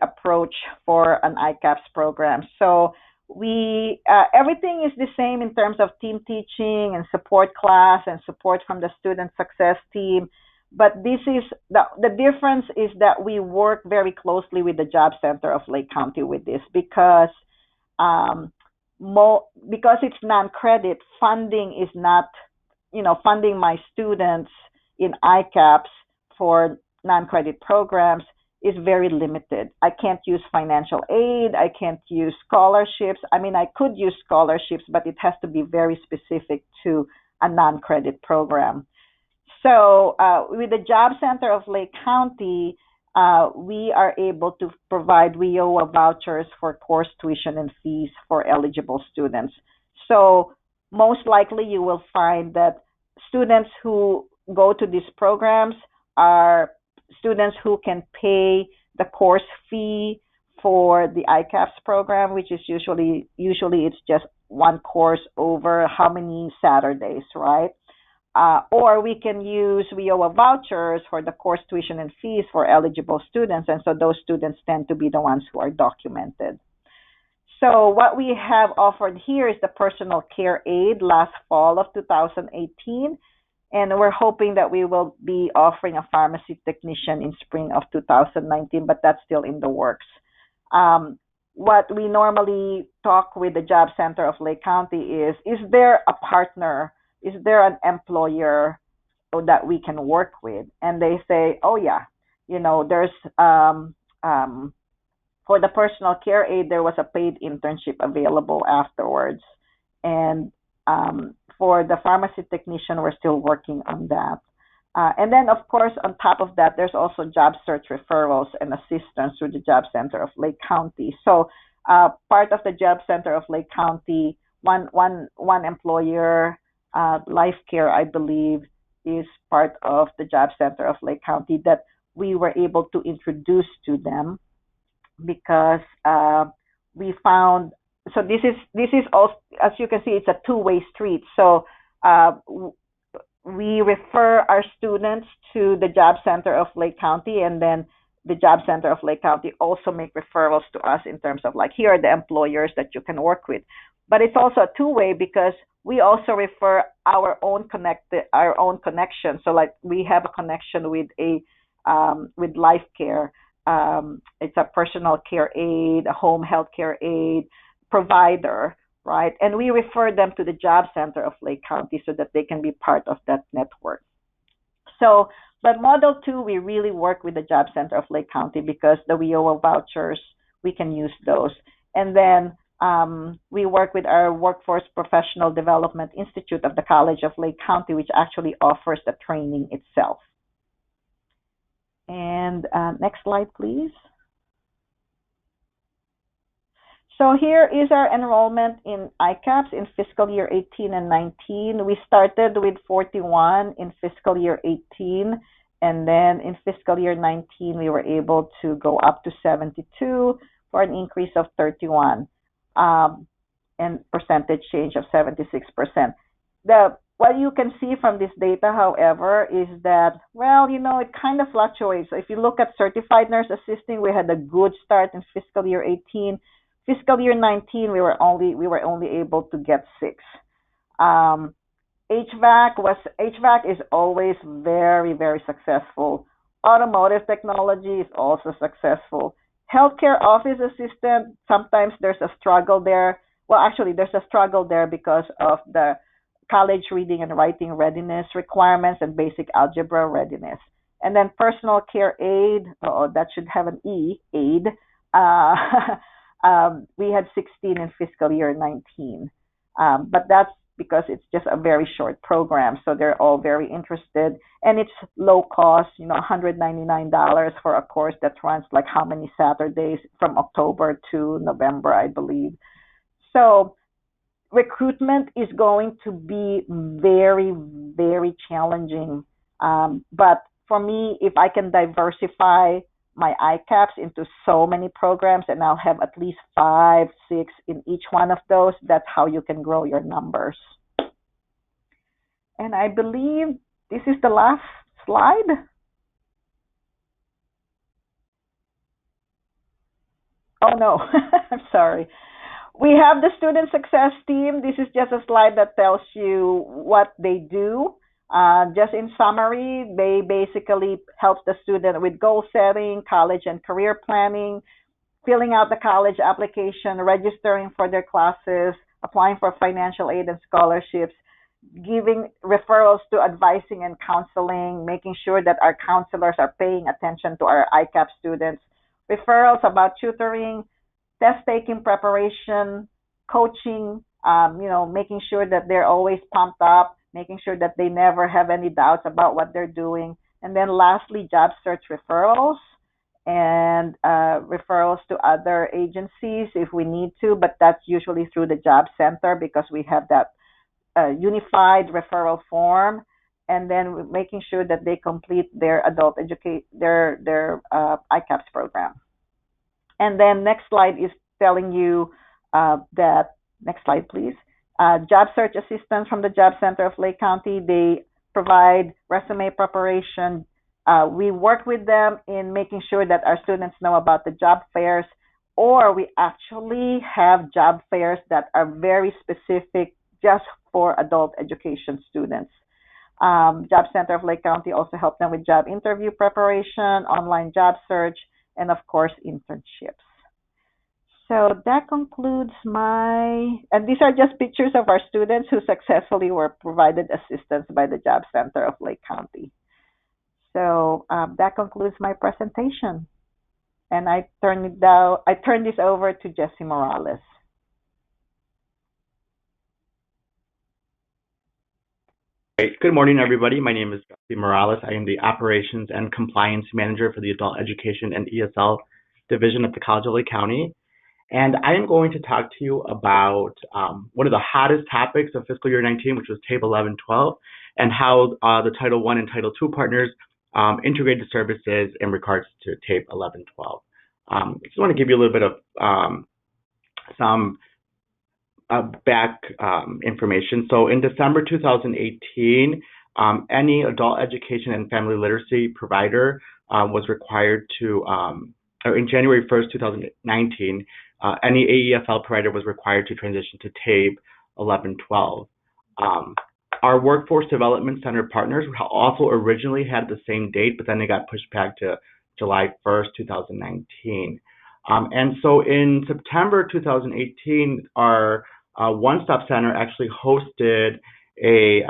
approach for an ICAP's program. So everything is the same in terms of team teaching and support class and support from the student success team. But this is the difference is that we work very closely with the Job Center of Lake County with this because it's non-credit, funding is not, funding my students in ICAPs for non-credit programs is very limited. I can't use financial aid. I can't use scholarships. I mean, I could use scholarships, but it has to be very specific to a non-credit program. So with the Job Center of Lake County, we are able to provide WIOA vouchers for course tuition and fees for eligible students. So most likely you will find that students who go to these programs are students who can pay the course fee for the ICAPS program, which is usually it's just one course over how many Saturdays, right? Or we can use WIOA vouchers for the course tuition and fees for eligible students, and so those students tend to be the ones who are documented. So what we have offered here is the personal care aid last fall of 2018, and we're hoping that we will be offering a pharmacy technician in spring of 2019, but that's still in the works. What we normally talk with the Job Center of Lake County is there a partner? Is there an employer that we can work with? And they say, oh yeah, there's for the personal care aid, there was a paid internship available afterwards. And for the pharmacy technician, we're still working on that. And then, of course, on top of that, there's also job search referrals and assistance through the Job Center of Lake County. So part of the Job Center of Lake County, one employer, Life Care, I believe, is part of the Job Center of Lake County that we were able to introduce to them because we found, so this is also, as you can see, it's a two-way street. So we refer our students to the Job Center of Lake County, and then the Job Center of Lake County also make referrals to us in terms of like, here are the employers that you can work with. But it's also a two-way because we also refer our own connection. So like we have a connection with with Life Care. It's a personal care aid, a home health care aid provider, right? And we refer them to the Job Center of Lake County so that they can be part of that network. So, but Model 2, we really work with the Job Center of Lake County because the WIOA vouchers, we can use those. And then we work with our Workforce Professional Development Institute of the College of Lake County, which actually offers the training itself. And next slide, please. So here is our enrollment in ICAPs in fiscal year 18 and 19. We started with 41 in fiscal year 18, And then in fiscal year 19, we were able to go up to 72 for an increase of 31 and percentage change of 76%. What you can see from this data, however, is that, well, it kind of fluctuates. If you look at certified nurse assisting, we had a good start in fiscal year 18. Fiscal year 19, we were only able to get 6. HVAC is always very, very successful. Automotive technology is also successful. Healthcare office assistant, sometimes there's a struggle there. Well, actually, there's a struggle there because of the college reading and writing readiness requirements and basic algebra readiness. And then personal care aid, that should have an E, aid. We had 16 in fiscal year 19. But that's because it's just a very short program, so they're all very interested. And it's low cost, $199 for a course that runs like how many Saturdays from October to November, I believe. So recruitment is going to be very, very challenging. But for me, if I can diversify my ICAPs into so many programs and I'll have at least 5, 6 in each one of those, that's how you can grow your numbers. And I believe this is the last slide. Oh no, I'm sorry. We have the student success team. This is just a slide that tells you what they do. Just in summary, they basically help the student with goal setting, college and career planning, filling out the college application, registering for their classes, applying for financial aid and scholarships, giving referrals to advising and counseling, making sure that our counselors are paying attention to our ICAP students, referrals about tutoring, test-taking preparation, coaching, making sure that they're always pumped up, making sure that they never have any doubts about what they're doing. And then lastly, job search referrals and referrals to other agencies if we need to, but that's usually through the job center because we have that unified referral form. And then making sure that they complete their adult their ICAPS program. And then next slide is telling you that, next slide please, job search assistance from the Job Center of Lake County. They provide resume preparation. We work with them in making sure that our students know about the job fairs, or we actually have job fairs that are very specific just for adult education students. Job Center of Lake County also helps them with job interview preparation, online job search, and of course, internships. So that concludes and these are just pictures of our students who successfully were provided assistance by the Job Center of Lake County. So that concludes my presentation. And I turn this over to Jesse Morales. Great. Good morning, everybody. My name is Jesse Morales. I am the Operations and Compliance Manager for the Adult Education and ESL Division at the College of Lake County. And I am going to talk to you about one of the hottest topics of fiscal year 19, which was TABE 11-12, and how the Title I and Title II partners integrate the services in regards to TABE 11-12. I just want to give you a little bit of some back information. So in December 2018, any adult education and family literacy provider was required to, or in January 1st, 2019, any AEFL provider was required to transition to TABE 11-12. Our Workforce Development Center partners also originally had the same date, but then they got pushed back to July 1st, 2019. And so in September 2018, our One Stop Center actually hosted a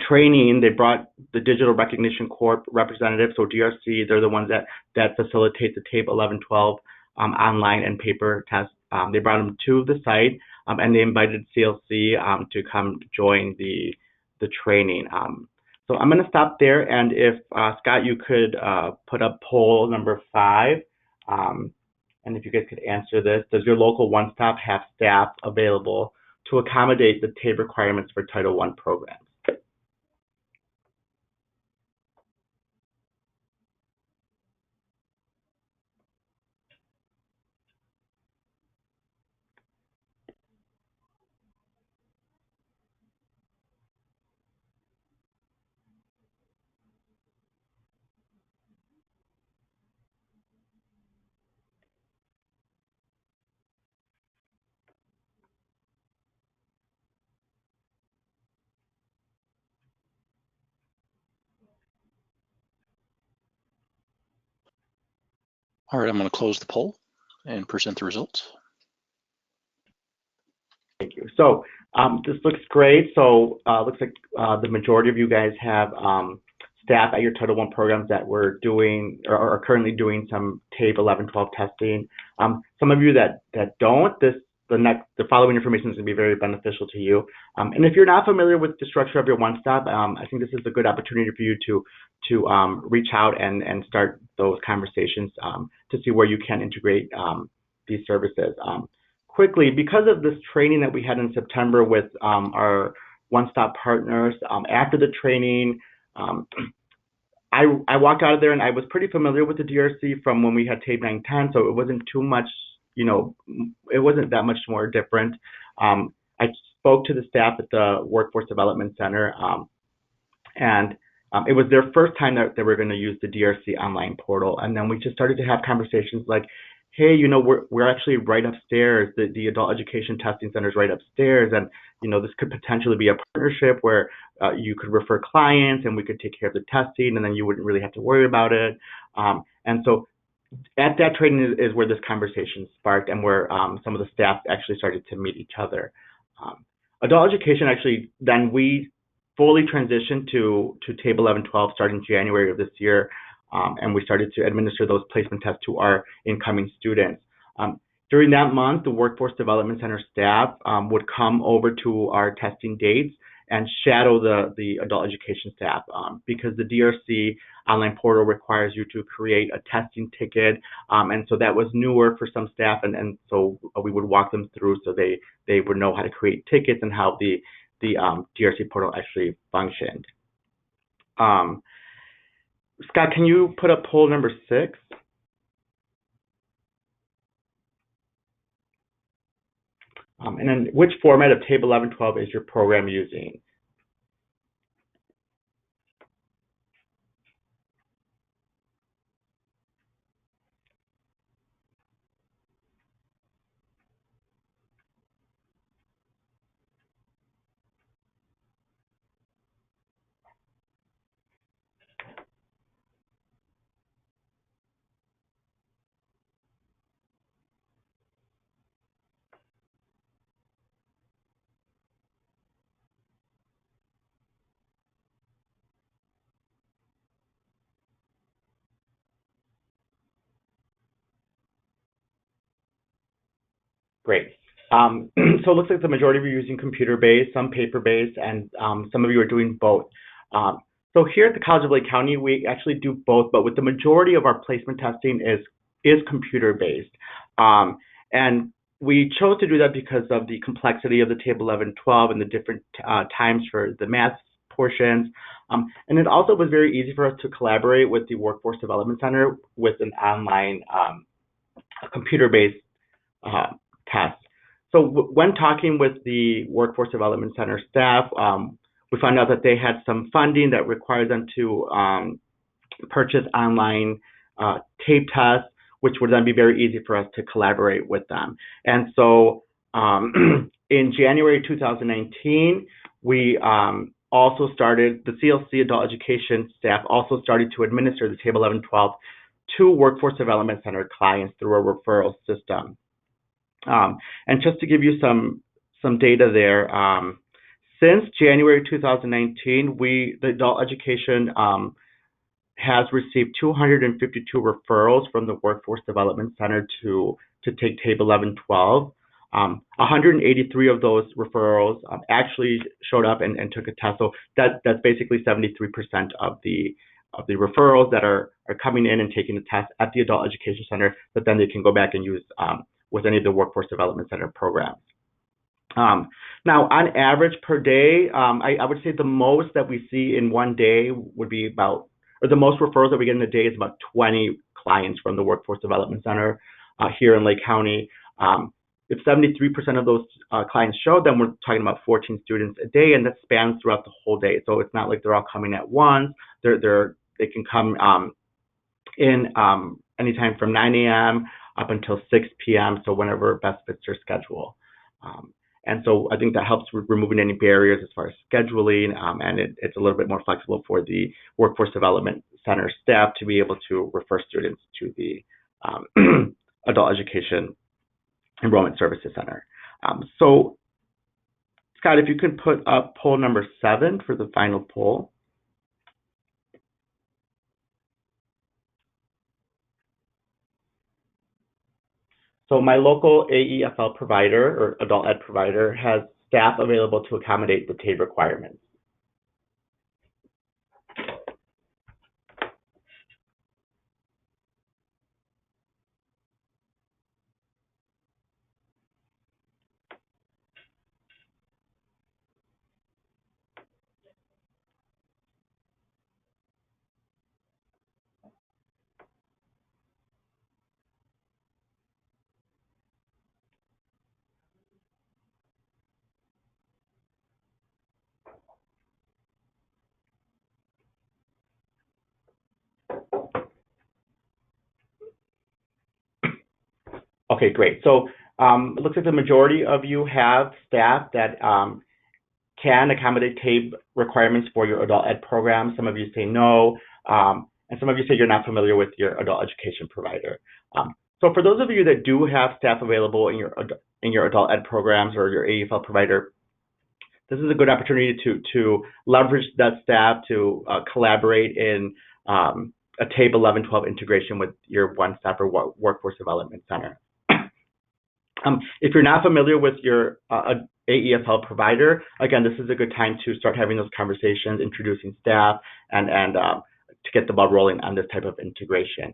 training. They brought the Digital Recognition Corp representatives, so DRC, they're the ones that facilitate the TABE 11-12 online and paper tests. They brought them to the site and they invited CLC to come join the training. So I'm going to stop there, and if Scott, you could put up poll number 5. And if you guys could answer this, does your local One Stop have staff available to accommodate the TABE requirements for Title I programs? All right, I'm going to close the poll and present the results. Thank you. So this looks great. So looks like the majority of you guys have staff at your Title I programs that were doing or are currently doing some TABE 11-12 testing. Some of you that don't, the following information is going to be very beneficial to you. And if you're not familiar with the structure of your one-stop, I think this is a good opportunity for you to reach out and start those conversations to see where you can integrate these services. Quickly, because of this training that we had in September with our one-stop partners, after the training, I walked out of there and I was pretty familiar with the DRC from when we had TABE 910, so it wasn't too much, it wasn't that much more different. I spoke to the staff at the Workforce Development Center, and it was their first time that they were going to use the DRC online portal, and then we just started to have conversations like, hey, we're actually right upstairs. The Adult Education Testing Center is right upstairs, and this could potentially be a partnership where you could refer clients and we could take care of the testing, and then you wouldn't really have to worry about it. And so at that training is where this conversation sparked, and where some of the staff actually started to meet each other. Adult Education actually, then we fully transitioned to TABE 11-12 starting January of this year. And we started to administer those placement tests to our incoming students. During that month, the Workforce Development Center staff would come over to our testing dates and shadow the adult education staff because the DRC online portal requires you to create a testing ticket. And so that was newer for some staff, and so we would walk them through so they would know how to create tickets and how the DRC portal actually functioned. Scott, can you put up poll number 6? And then which format of TABE 11-12 is your program using? Great. So it looks like the majority of you are using computer-based, some paper-based, and some of you are doing both. So here at the College of Lake County, we actually do both, but with the majority of our placement testing is computer-based. And we chose to do that because of the complexity of the TABE 11-12 and the different times for the math portions. And it also was very easy for us to collaborate with the Workforce Development Center with an online computer-based test. So when talking with the Workforce Development Center staff, we found out that they had some funding that required them to purchase online tape tests, which would then be very easy for us to collaborate with them. And so in January 2019, we also started, the CLC Adult Education staff also started to administer the TABE 11-12 to Workforce Development Center clients through a referral system. And just to give you some data there, since January 2019, the Adult Education has received 252 referrals from the Workforce Development Center to take TABE 11-12. 183 of those referrals actually showed up and took a test. So that's basically 73% of the referrals that are coming in and taking the test at the Adult Education Center, that then they can go back and use with any of the Workforce Development Center programs. Now, on average per day, I would say the most that we see in one day would be about, or the most referrals that we get in a day is about 20 clients from the Workforce Development Center here in Lake County. If 73% of those clients show, then we're talking about 14 students a day, and that spans throughout the whole day. So it's not like they're all coming at once. They can come in anytime from 9 a.m. up until 6 p.m., so whenever best fits their schedule. And so I think that helps with removing any barriers as far as scheduling, and it's a little bit more flexible for the Workforce Development Center staff to be able to refer students to the Adult Education Enrollment Services Center. So, Scott, if you can put up poll number 7 for the final poll. So my local AEFL provider or adult ed provider has staff available to accommodate the TABE requirements. Okay, great. So it looks like the majority of you have staff that can accommodate TABE requirements for your adult ed program. Some of you say no, and some of you say you're not familiar with your adult education provider. So for those of you that do have staff available in your adult ed programs or your AEFL provider, this is a good opportunity to leverage that staff to collaborate in a TABE 1112 integration with your one-stop or workforce development center. If you're not familiar with your AEFL provider, again, this is a good time to start having those conversations, introducing staff, and to get the ball rolling on this type of integration.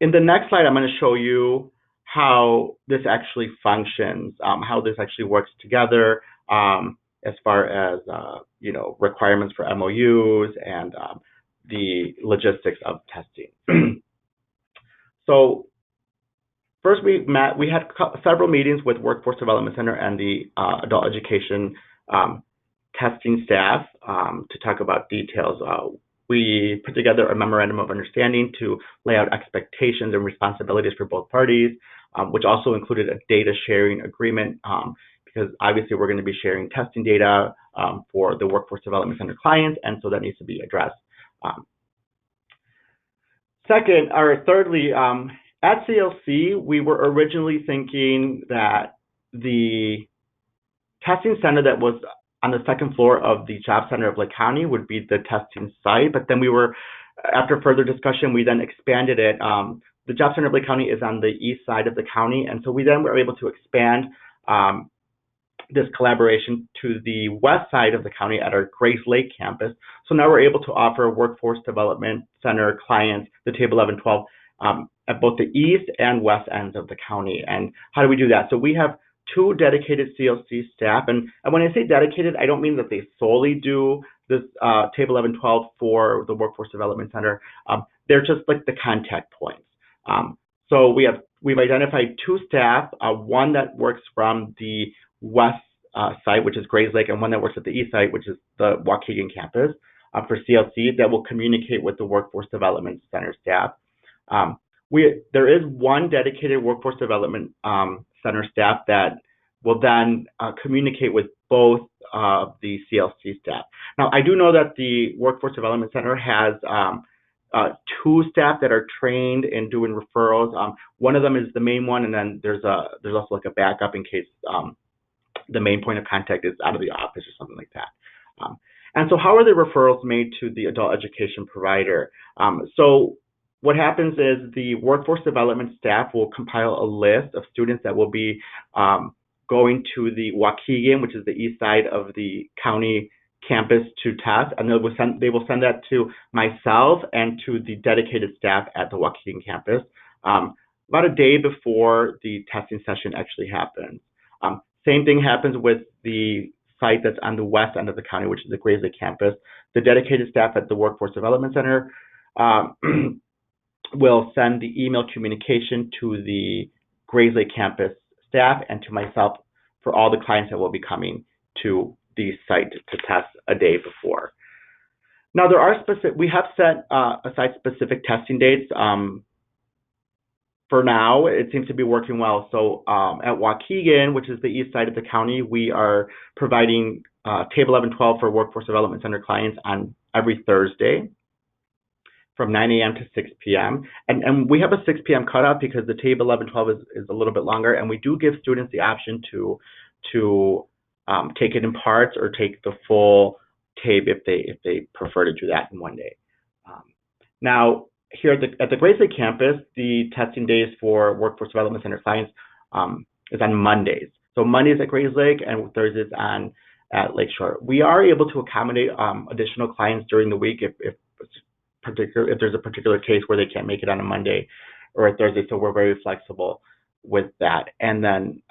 In the next slide, I'm going to show you how this actually functions, how this actually works together, as far as requirements for MOUs and the logistics of testing. So first, we had several meetings with Workforce Development Center and the Adult Education testing staff to talk about details. We put together a memorandum of understanding to lay out expectations and responsibilities for both parties, which also included a data sharing agreement, because obviously we're going to be sharing testing data for the Workforce Development Center clients, and so that needs to be addressed. Thirdly, at CLC, we were originally thinking that the testing center that was on the second floor of the Job Center of Lake County would be the testing site, but then after further discussion, we then expanded it. The Job Center of Lake County is on the east side of the county, and so we then were able to expand this collaboration to the west side of the county at our Grace Lake campus. So now we're able to offer Workforce Development Center clients the TABE 1112 at both the east and west ends of the county. And how do we do that? So we have 2 dedicated CLC staff, and when I say dedicated, I don't mean that they solely do this TABE 1112 for the Workforce Development Center. They're just like the contact points. So we've identified 2 staff, one that works from the west site, which is Grays Lake, and one that works at the east site, which is the Waukegan campus, for CLC, that will communicate with the Workforce Development Center staff. There is one dedicated Workforce Development Center staff that will then communicate with both the CLC staff. Now, I do know that the Workforce Development Center has 2 staff that are trained in doing referrals. One of them is the main one, and then there's also like a backup in case the main point of contact is out of the office or something like that. And so how are the referrals made to the adult education provider? So what happens is the workforce development staff will compile a list of students that will be going to the Waukegan, which is the east side of the county campus, to test, and they will send that to myself and to the dedicated staff at the Waukegan campus about a day before the testing session actually happens. Same thing happens with the site that's on the west end of the county, which is the Grays Lake campus. The dedicated staff at the Workforce Development Center will send the email communication to the Grays Lake campus staff and to myself for all the clients that will be coming to the site to test a day before. Now, we have set aside specific testing dates. For now, it seems to be working well. So at Waukegan, which is the east side of the county, we are providing TABE 1112 for Workforce Development Center clients on every Thursday. from 9 a.m. to 6 p.m. And we have a 6 p.m. cutoff because the TABE 11-12 is a little bit longer, and we do give students the option to take it in parts or take the full TABE if they prefer to do that in one day. Now, here at the Grace Lake campus, the testing days for Workforce Development Center clients is on Mondays. So Mondays at Grace Lake and Thursdays at Lakeshore. We are able to accommodate additional clients during the week if there's a particular case where they can't make it on a Monday or a Thursday. So we're very flexible with that. And then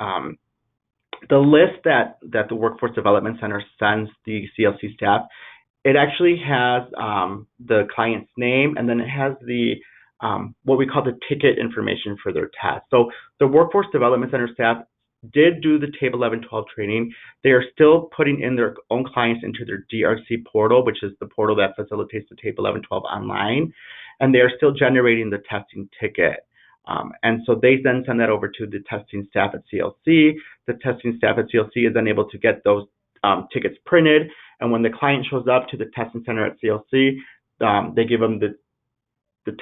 the list that the Workforce Development Center sends the CLC staff, it actually has the client's name, and then it has the what we call the ticket information for their test. So the Workforce Development Center staff did do the TABE 11-12 training. They are still putting in their own clients into their DRC portal, which is the portal that facilitates the TABE 11-12 online, and they are still generating the testing ticket. And so they then send that over to the testing staff at CLC. The testing staff at CLC is then able to get those tickets printed, and when the client shows up to the testing center at CLC, they give them the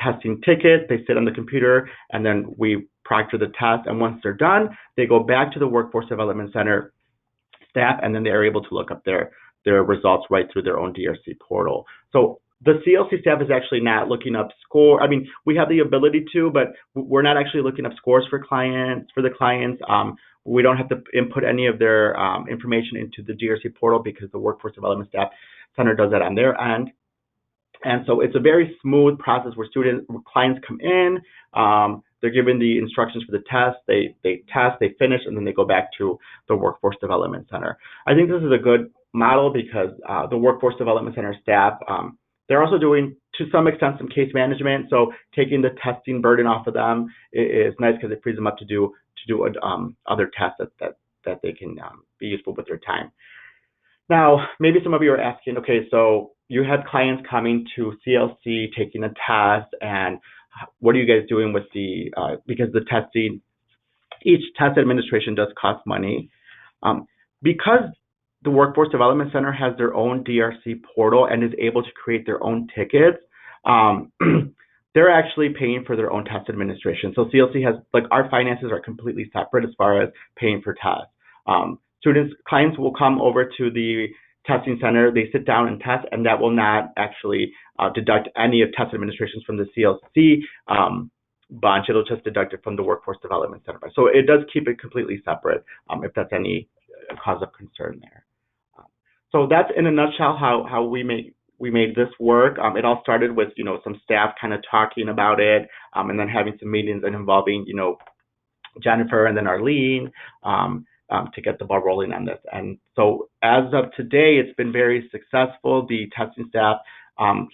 testing ticket, they sit on the computer, and then we proctor the test. And once they're done, they go back to the Workforce Development Center staff, and then they are able to look up their results right through their own DRC portal. So the CLC staff is actually not looking up score. I mean, we have the ability to, but we're not actually looking up scores for the clients. We don't have to input any of their information into the DRC portal because the Workforce Development Staff Center does that on their end. And so it's a very smooth process where clients come in, they're given the instructions for the test, they test, they finish, and then they go back to the Workforce Development Center. I think this is a good model because the Workforce Development Center staff, they're also doing, to some extent, some case management. So taking the testing burden off of them is nice because it frees them up to do other tests that they can be useful with their time. Now, maybe some of you are asking, okay, so you had clients coming to CLC taking a test, and what are you guys doing with because the testing, each test administration does cost money. Because the Workforce Development Center has their own DRC portal and is able to create their own tickets, they're actually paying for their own test administration. So CLC has, our finances are completely separate as far as paying for tests. Clients will come over to the testing center, they sit down and test, and that will not actually deduct any of test administrations from the CLC bunch. It'll just deduct it from the Workforce Development Center. So it does keep it completely separate if that's any cause of concern there. So that's in a nutshell how we made this work. It all started with some staff kind of talking about it, and then having some meetings and involving Jennifer and then Arlene to get the ball rolling on this. And so as of today, it's been very successful. The testing staff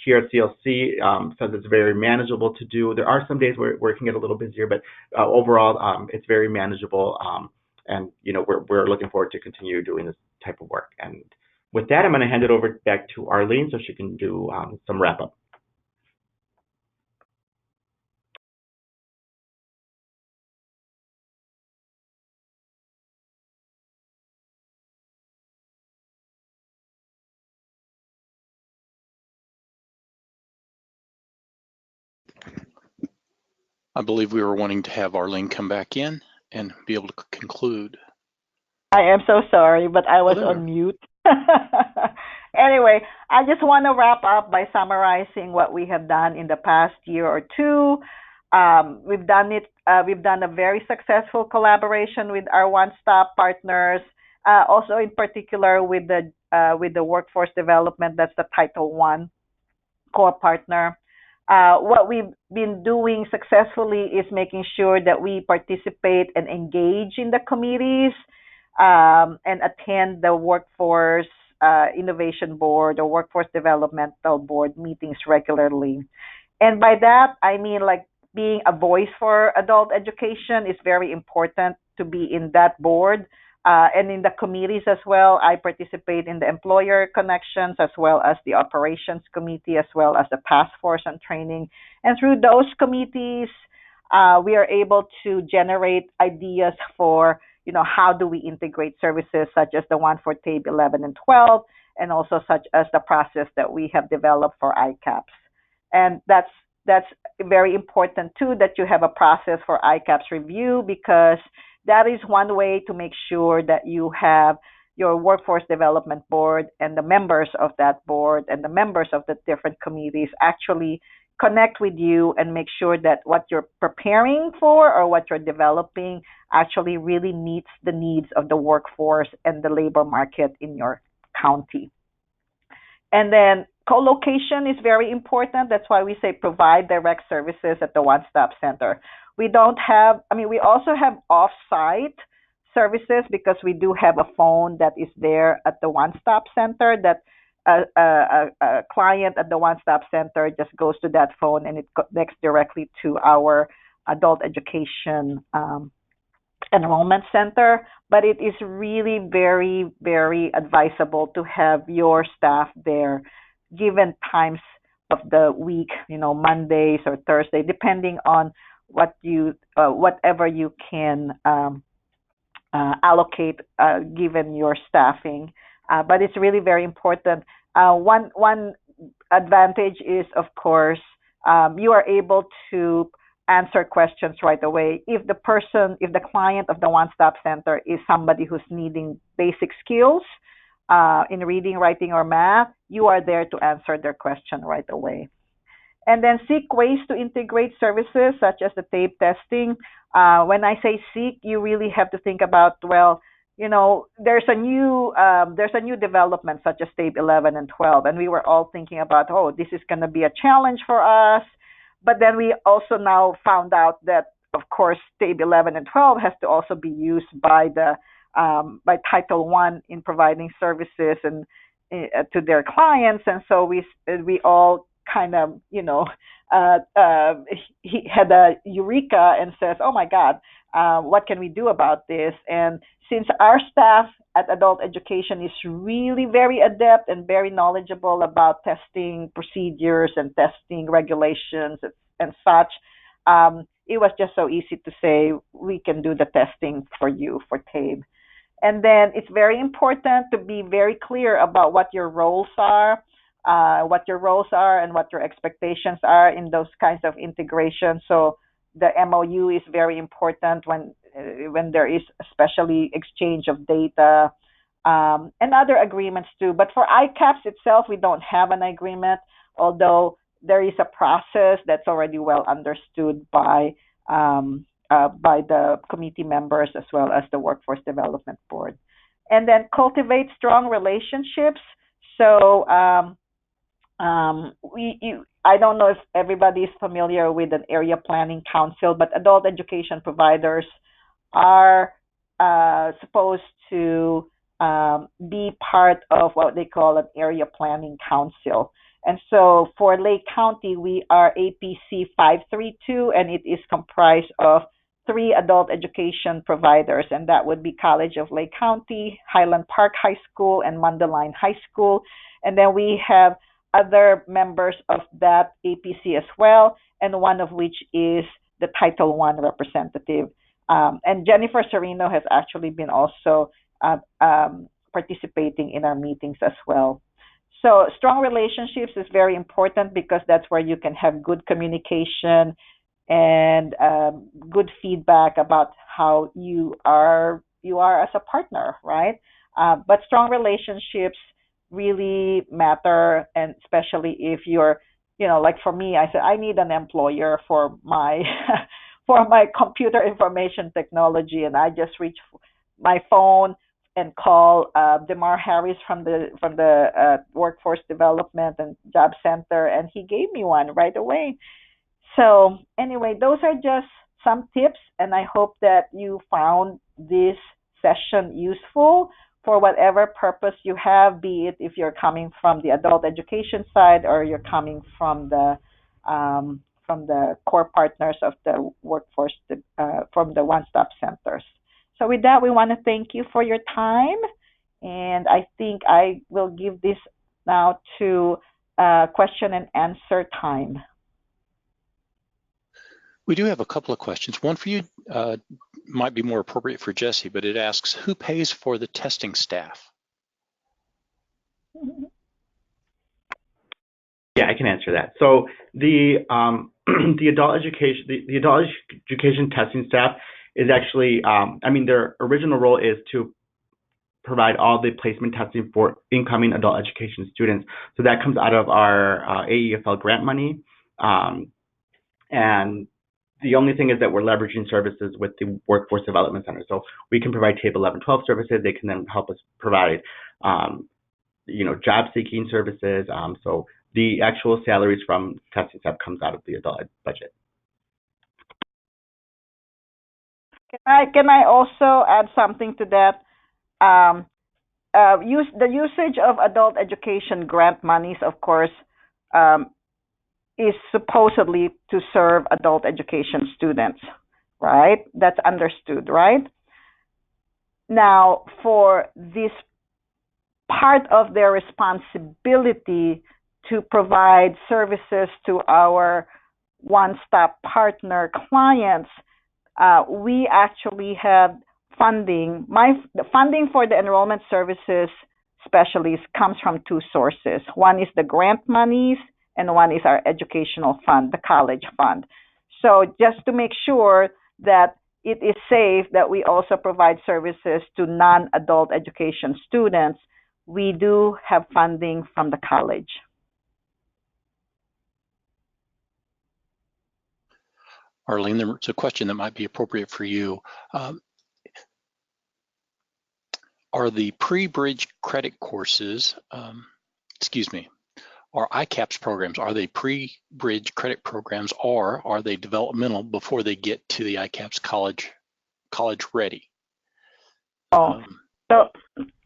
here at CLC says it's very manageable to do. There are some days where it can get a little busier, but overall it's very manageable. And we're looking forward to continue doing this type of work. And with that, I'm going to hand it over back to Arlene so she can do some wrap up. I believe we were wanting to have Arlene come back in and be able to conclude. I am so sorry, but I was on mute. Anyway, I just want to wrap up by summarizing what we have done in the past year or two. We've done a very successful collaboration with our one-stop partners, also in particular with the workforce development. That's the Title I core partner. What we've been doing successfully is making sure that we participate and engage in the committees and attend the Workforce Innovation Board or Workforce Developmental Board meetings regularly. And by that, I mean being a voice for adult education is very important to be in that board. And in the committees as well, I participate in the employer connections as well as the operations committee as well as the task force on training. And through those committees, we are able to generate ideas for, how do we integrate services such as the one for TABE 11 and 12, and also such as the process that we have developed for ICAPs. And that's very important too, that you have a process for ICAP's review, because that is one way to make sure that you have your workforce development board and the members of that board and the members of the different committees actually connect with you and make sure that what you're preparing for or what you're developing actually really meets the needs of the workforce and the labor market in your county. And then co-location is very important. That's why we say provide direct services at the one-stop center. We don't have, we also have off-site services, because we do have a phone that is there at the one-stop center that a client at the one-stop center just goes to that phone and it connects directly to our adult education enrollment center. But it is really very, very advisable to have your staff there given times of the week, Mondays or Thursday, depending on what whatever you can allocate given your staffing. But it's really very important. One advantage is, of course, you are able to answer questions right away. If the client of the one-stop center is somebody who's needing basic skills in reading, writing, or math, you are there to answer their question right away. And then seek ways to integrate services such as the tape testing. When I say seek, you really have to think about, there's a new development such as tape 11 and 12, and we were all thinking about, this is going to be a challenge for us. But then we also now found out that, of course, tape 11 and 12 has to also be used by by Title I in providing services and to their clients, and so we all kind of, he had a eureka and says, oh my God, what can we do about this? And since our staff at adult education is really very adept and very knowledgeable about testing procedures and testing regulations and such, it was just so easy to say, we can do the testing for you for TABE. And then it's very important to be very clear about what your roles are, and what your expectations are in those kinds of integration. So the MOU is very important when there is especially exchange of data and other agreements too. But for ICAPS itself, we don't have an agreement, although there is a process that's already well understood by the committee members as well as the Workforce Development Board. And then cultivate strong relationships. So I don't know if everybody is familiar with an area planning council, but adult education providers are supposed to be part of what they call an area planning council. And so for Lake County, we are APC 532, and it is comprised of 3 adult education providers, and that would be College of Lake County, Highland Park High School, and Mundelein High School. And then we have other members of that APC as well, and one of which is the Title I representative. And Jennifer Serino has actually been also participating in our meetings as well. So strong relationships is very important, because that's where you can have good communication and good feedback about how you are as a partner, right? But strong relationships really matter, and especially if you're, like for me, I said I need an employer for my for my computer information technology, and I just reach my phone and call Demar Harris from the Workforce Development and Job Center, and he gave me one right away. So anyway, those are just some tips, and I hope that you found this session useful for whatever purpose you have, be it if you're coming from the adult education side or you're coming from the core partners of the workforce, from the one-stop centers. So with that, we want to thank you for your time, and I think I will give this now to question and answer time. We do have a couple of questions. One for you might be more appropriate for Jesse, but it asks, who pays for the testing staff? Yeah, I can answer that. So the the adult education testing staff is actually, I mean, their original role is to provide all the placement testing for incoming adult education students. So that comes out of our AEFL grant money. And the only thing is that we're leveraging services with the Workforce Development Center. So we can provide Table 1112 services. They can then help us provide, job seeking services. So the actual salaries from testing staff comes out of the adult ed budget. Can I also add something to that? The usage of adult education grant monies, of course, is supposedly to serve adult education students, right? That's understood, right? Now, for this part of their responsibility to provide services to our one-stop partner clients, we actually have funding. The funding for the enrollment services specialists comes from two sources. One is the grant monies, and one is our educational fund, the college fund. So just to make sure that it is safe that we also provide services to non-adult education students, we do have funding from the college. Arlene, there's a question that might be appropriate for you. Are the pre-bridge credit courses, are ICAP's programs, are they pre-bridge credit programs, or are they developmental before they get to the ICAP's college ready?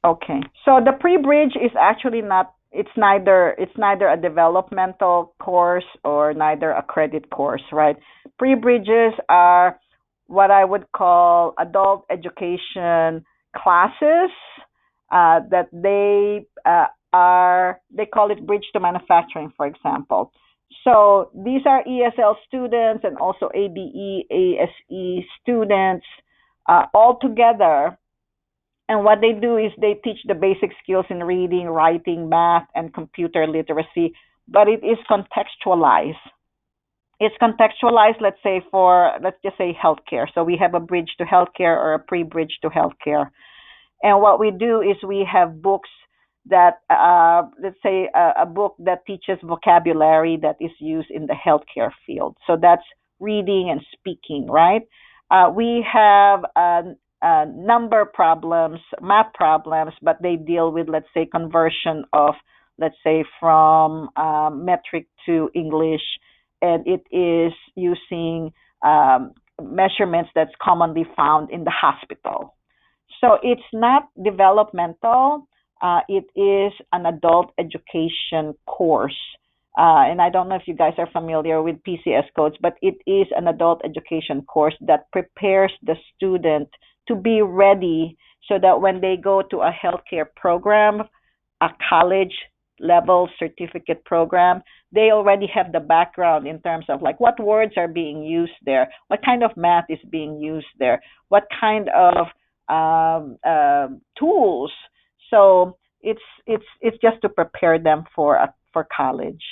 Okay. So the pre-bridge is actually not, it's neither a developmental course or neither a credit course, right? Pre-bridges are what I would call adult education classes that they call it bridge to manufacturing, for example. So these are ESL students and also ABE, ASE students all together. And what they do is they teach the basic skills in reading, writing, math, and computer literacy, but it is contextualized. It's contextualized, let's just say healthcare. So we have a bridge to healthcare or a pre-bridge to healthcare. And what we do is we have books that, let's say a book that teaches vocabulary that is used in the healthcare field. So that's reading and speaking, right? We have number problems, math problems, but they deal with, let's say, conversion of, let's say, from metric to English, and it is using measurements that's commonly found in the hospital. So it's not developmental, it is an adult education course. And I don't know if you guys are familiar with PCS codes, but it is an adult education course that prepares the student to be ready so that when they go to a healthcare program, a college level certificate program, they already have the background in terms of like what words are being used there, what kind of math is being used there, what kind of tools. So it's just to prepare them for college.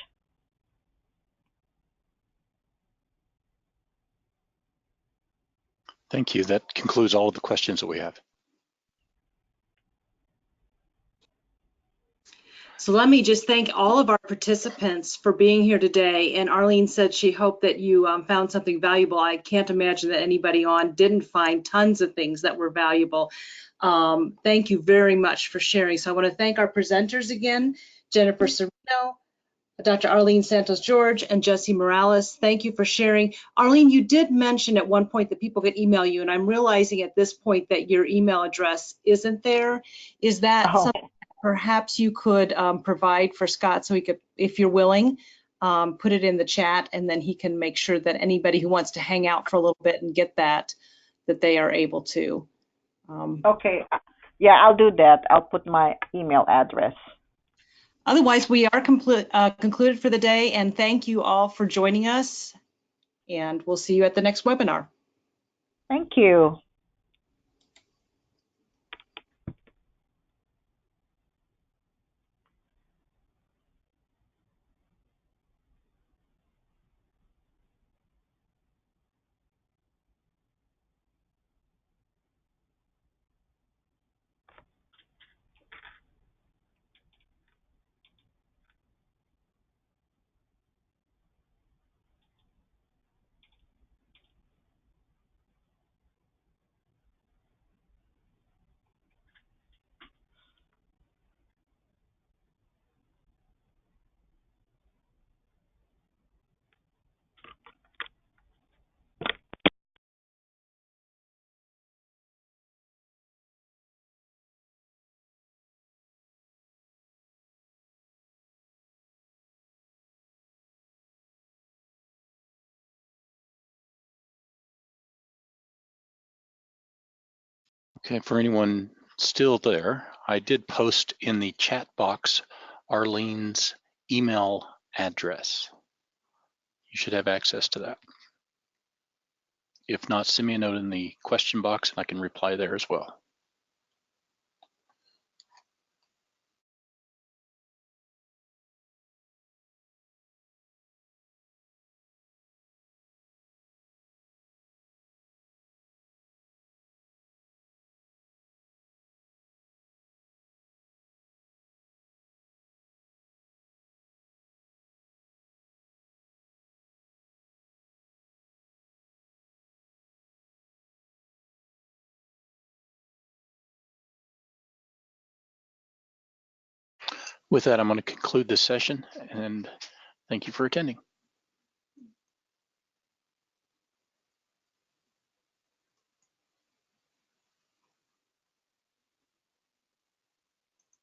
Thank you. That concludes all of the questions that we have. So let me just thank all of our participants for being here today. And Arlene said she hoped that you found something valuable. I can't imagine that anybody on didn't find tons of things that were valuable. Thank you very much for sharing. So I want to thank our presenters again, Jennifer Serino, Dr. Arlene Santos-George, and Jesse Morales. Thank you for sharing. Arlene, you did mention at one point that people could email you, and I'm realizing at this point that your email address isn't there. Is that something perhaps you could provide for Scott so he could, if you're willing, put it in the chat, and then he can make sure that anybody who wants to hang out for a little bit and get that they are able to. Okay. Yeah, I'll do that. I'll put my email address. Otherwise, we are concluded for the day, and thank you all for joining us, and we'll see you at the next webinar. Thank you. Okay, for anyone still there, I did post in the chat box Arlene's email address. You should have access to that. If not, send me a note in the question box and I can reply there as well. With that, I'm going to conclude this session and thank you for attending.